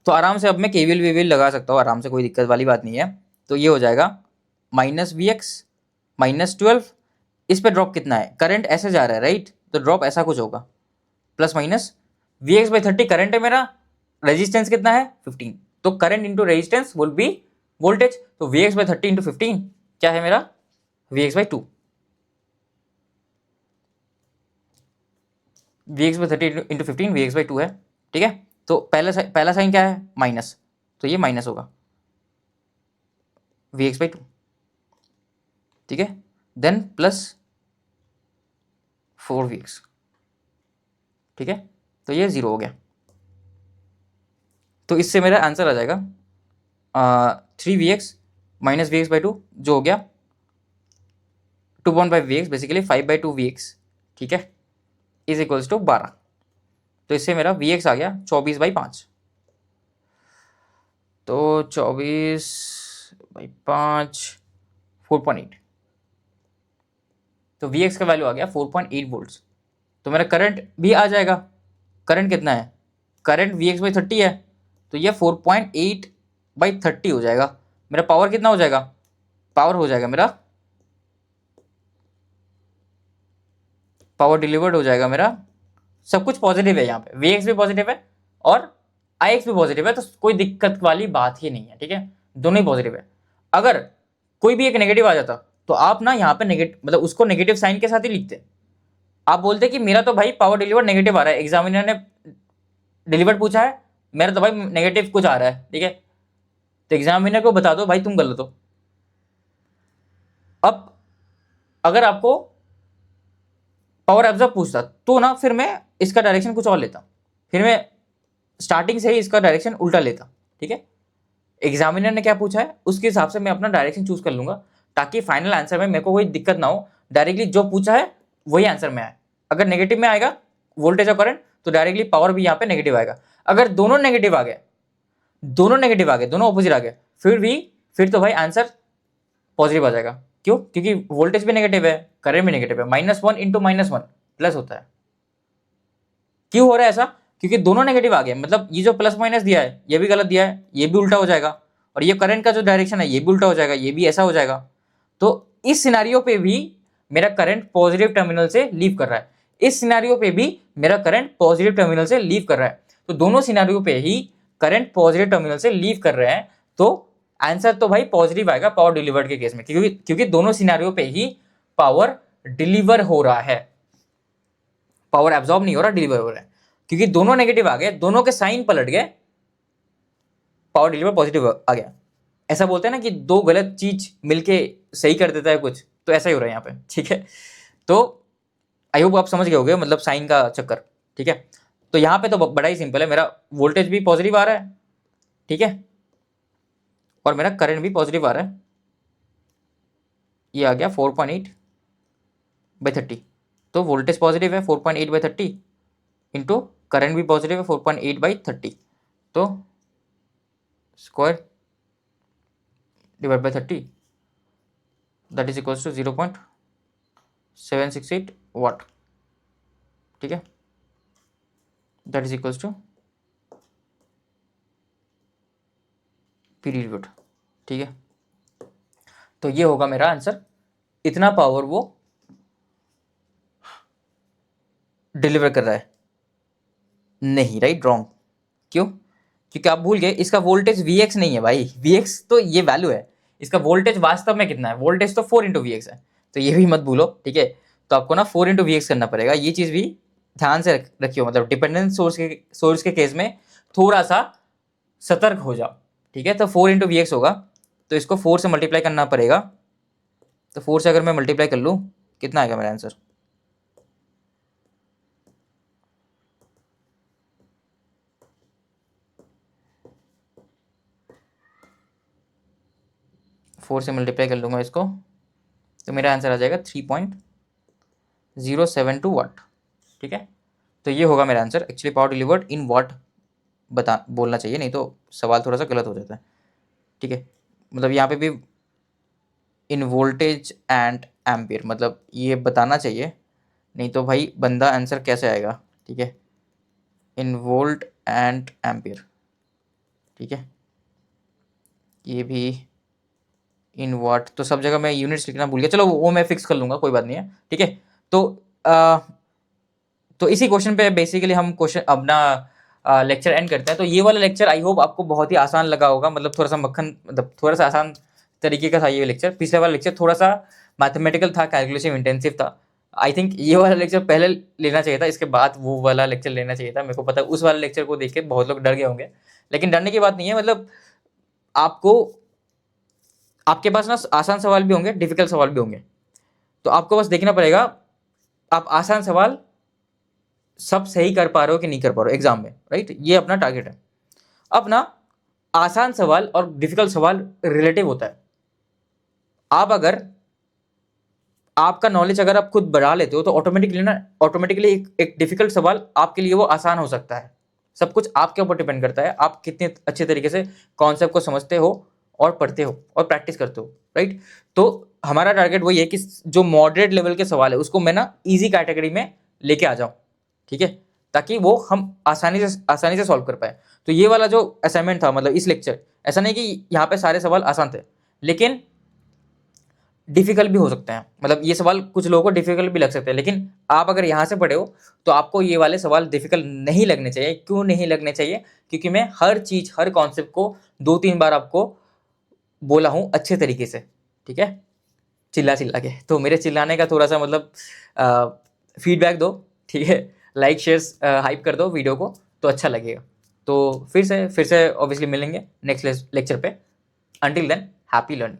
तो आराम से अब मैं केवीएल वीवीएल लगा सकता हूँ आराम से, कोई दिक्कत वाली बात नहीं है। तो ये हो जाएगा माइनस वी एक्स माइनस 12, इस पे ड्रॉप कितना है, करंट ऐसे जा रहा है राइट, तो ड्रॉप ऐसा कुछ होगा, plus minus V X by 30 current है मेरा, रेजिस्टेंस कितना है 15, तो current into resistance will be voltage, तो वी एक्स बाई 30 इंटू 15 क्या है मेरा V X by 2, V X by 30 into 15 V X by 2 है, ठीक है। तो पहला साइन क्या है माइनस, तो ये माइनस होगा वी एक्स बाई 2, ठीक है। देन प्लस 4vx, ठीक है। तो ये 0 हो गया, तो इससे मेरा आंसर आ जाएगा 3vx minus V X by 2, जो हो गया 2.5vx, बेसिकली 5/2vx, ठीक है, इज इक्वल्स टू 12। तो इससे मेरा vx आ गया 24/5, तो 24/5 4.8, तो vx का वैल्यू आ गया 4.8 वोल्ट्स। तो मेरा करंट भी आ जाएगा, करंट कितना है, करंट vx बाई 30 है, तो ये 4.8/30 हो जाएगा। मेरा पावर कितना हो जाएगा, पावर हो जाएगा मेरा, पावर डिलीवर्ड हो जाएगा मेरा, सब कुछ पॉजिटिव है यहाँ पे, vx भी पॉजिटिव है और ix भी पॉजिटिव है, तो कोई दिक्कत वाली बात ही नहीं है, ठीक है, दोनों ही पॉजिटिव है। अगर कोई भी एक नेगेटिव आ जाता तो आप ना यहाँ पे नेगेटिव, मतलब उसको नेगेटिव साइन के साथ ही लिखते, आप बोलते कि मेरा तो भाई पावर डिलीवर्ड नेगेटिव आ रहा है, एग्जामिनर ने डिलीवर्ड पूछा है, मेरा तो भाई नेगेटिव कुछ आ रहा है, ठीक है, तो एग्जामिनर को बता दो भाई तुम गलत हो। अब अगर आपको पावर एब्जॉर्ब पूछता तो ना फिर मैं इसका डायरेक्शन कुछ और लेता, फिर मैं स्टार्टिंग से ही इसका डायरेक्शन उल्टा लेता, ठीक है। एग्जामिनर ने क्या पूछा है उसके हिसाब से मैं अपना डायरेक्शन चूज कर लूंगा, ताकि फाइनल आंसर में मेरे को कोई दिक्कत ना हो, डायरेक्टली जो पूछा है वही आंसर में आए। अगर नेगेटिव में आएगा वोल्टेज और करंट, तो डायरेक्टली पावर भी यहाँ पे नेगेटिव आएगा। अगर दोनों नेगेटिव आ गए, दोनों नेगेटिव आ गए, दोनों ऑपोजिट आ गए, फिर तो भाई आंसर पॉजिटिव आ जाएगा। क्यों, क्योंकि वोल्टेज भी नेगेटिव है, करंट भी नेगेटिव है, -1 इंटू -1 प्लस होता है। क्यों हो रहा है ऐसा, क्योंकि दोनों नेगेटिव आ गए, मतलब ये जो प्लस माइनस दिया है ये भी गलत दिया है, ये भी उल्टा हो जाएगा, और ये करंट का जो डायरेक्शन है ये भी उल्टा हो जाएगा, ये भी ऐसा हो जाएगा। तो इस सिनेरियो पे भी मेरा करंट पॉजिटिव टर्मिनल से लीव कर रहा है, इस सिनेरियो पे भी मेरा करंट पॉजिटिव टर्मिनल से लीव कर रहा है, तो दोनों सिनेरियो पे ही करंट पॉजिटिव टर्मिनल से लीव कर रहे हैं, तो आंसर तो भाई पॉजिटिव आएगा पावर डिलीवर्ड के केस में, क्योंकि दोनों सिनेरियो पे ही पावर डिलीवर हो रहा है, पावर एब्जॉर्ब नहीं हो रहा, डिलीवर हो रहा है। क्योंकि दोनों नेगेटिव आ गए, दोनों के साइन पलट गए, पावर डिलीवर पॉजिटिव आ गया। ऐसा बोलते हैं ना कि दो गलत चीज मिलके सही कर देता है कुछ, तो ऐसा ही हो रहा है यहाँ पे, ठीक है। तो आई होप आप समझ गए होगे, मतलब साइन का चक्कर, ठीक है। तो यहाँ पे तो बड़ा ही सिंपल है, मेरा वोल्टेज भी पॉजिटिव आ रहा है, ठीक है, और मेरा करंट भी पॉजिटिव आ रहा है, ये आ गया 4.8/30, तो वोल्टेज पॉजिटिव है 4.8/30 इंटू करंट भी पॉजिटिव है 4.8/30, तो square divide by 30, that is equals to 0.768 watt, ठीक है, that is equals to period watt, ठीक है। तो ये होगा मेरा आंसर, इतना पावर वो डिलीवर कर रहा है, नहीं राइट, रॉन्ग। क्यों, क्योंकि आप भूल गए इसका वोल्टेज Vx नहीं है भाई, Vx तो ये वैल्यू है, इसका वोल्टेज वास्तव में कितना है, वोल्टेज तो 4 इंटू Vx है, तो ये भी मत भूलो, ठीक है। तो आपको ना 4 इंटू Vx करना पड़ेगा, ये चीज भी ध्यान से रखियो, मतलब डिपेंडेंट सोर्स के केस में थोड़ा सा सतर्क हो जाओ, ठीक है। तो 4 इंटू Vx होगा, तो इसको 4 से मल्टीप्लाई करना पड़ेगा, तो 4 से अगर मैं मल्टीप्लाई कर लूँ कितना आएगा मेरा आंसर, 4 से मल्टीप्लाई कर लूँगा इसको, तो मेरा आंसर आ जाएगा 3.072 वाट, ठीक है। तो ये होगा मेरा answer, actually power delivered in watt बोलना चाहिए, नहीं तो सवाल थोड़ा सा गलत हो जाता है, ठीक है। मतलब यहाँ पे भी इन वोल्टेज एंड एम्पियर, मतलब ये बताना चाहिए, नहीं तो भाई बंदा आंसर कैसे आएगा, ठीक है। इन वोल्ट एंड एम्पियर, ठीक है। ये भी इन वाट, तो सब जगह मैं यूनिट्स लिखना भूल गया, चलो वो मैं फिक्स कर लूँगा, कोई बात नहीं है, ठीक है। तो तो इसी क्वेश्चन पे बेसिकली हम क्वेश्चन अपना लेक्चर एंड करते हैं। तो ये वाला लेक्चर आई होप आपको बहुत ही आसान लगा होगा, मतलब थोड़ा सा मक्खन, मतलब थोड़ा सा आसान तरीके का था ये लेक्चर। पिछले वाला लेक्चर थोड़ा सा मैथमेटिकल था, कैलकुलेशन इंटेंसिव था। आई थिंक ये वाला लेक्चर पहले लेना चाहिए था, इसके बाद वो वाला लेक्चर लेना चाहिए था। मेरे को पता है उस वाले लेक्चर को देख के बहुत लोग डर गए होंगे, लेकिन डरने की बात नहीं है। मतलब आपको, आपके पास ना आसान सवाल भी होंगे, डिफिकल्ट सवाल भी होंगे, तो आपको बस देखना पड़ेगा आप आसान सवाल सब सही कर पा रहे हो कि नहीं कर पा रहे हो एग्जाम में, राइट। ये अपना टारगेट है। अपना आसान सवाल और डिफिकल्ट सवाल रिलेटिव होता है। आप अगर आपका नॉलेज अगर आप खुद बढ़ा लेते हो तो ऑटोमेटिकली एक डिफिकल्ट सवाल आपके लिए वो आसान हो सकता है। सब कुछ आपके ऊपर डिपेंड करता है, आप कितने अच्छे तरीके से कॉन्सेप्ट को समझते हो और पढ़ते हो और प्रैक्टिस करते हो, राइट। तो हमारा टारगेट वही है कि जो मॉडरेट लेवल के सवाल है उसको मैं ना इजी कैटेगरी में लेके आ जाऊं, ठीक है, ताकि वो हम आसानी से सॉल्व कर पाए। तो ये वाला जो असाइनमेंट था, मतलब इस लेक्चर, ऐसा नहीं कि यहाँ पे सारे सवाल आसान थे, लेकिन डिफिकल्ट भी हो सकते हैं। मतलब ये सवाल कुछ लोगों को डिफिकल्ट भी लग सकते हैं, लेकिन आप अगर यहाँ से पढ़े हो तो आपको ये वाले सवाल डिफिकल्ट नहीं लगने चाहिए। क्यों नहीं लगने चाहिए? क्योंकि मैं हर चीज, हर कॉन्सेप्ट को 2-3 बार आपको बोला हूँ अच्छे तरीके से, ठीक है, चिल्ला चिल्ला के। तो मेरे चिल्लाने का थोड़ा सा मतलब फीडबैक दो, ठीक है, लाइक शेयर हाइप कर दो वीडियो को, तो अच्छा लगेगा। तो फिर से ऑब्वियसली मिलेंगे नेक्स्ट लेक्चर पे। Until then, happy learning.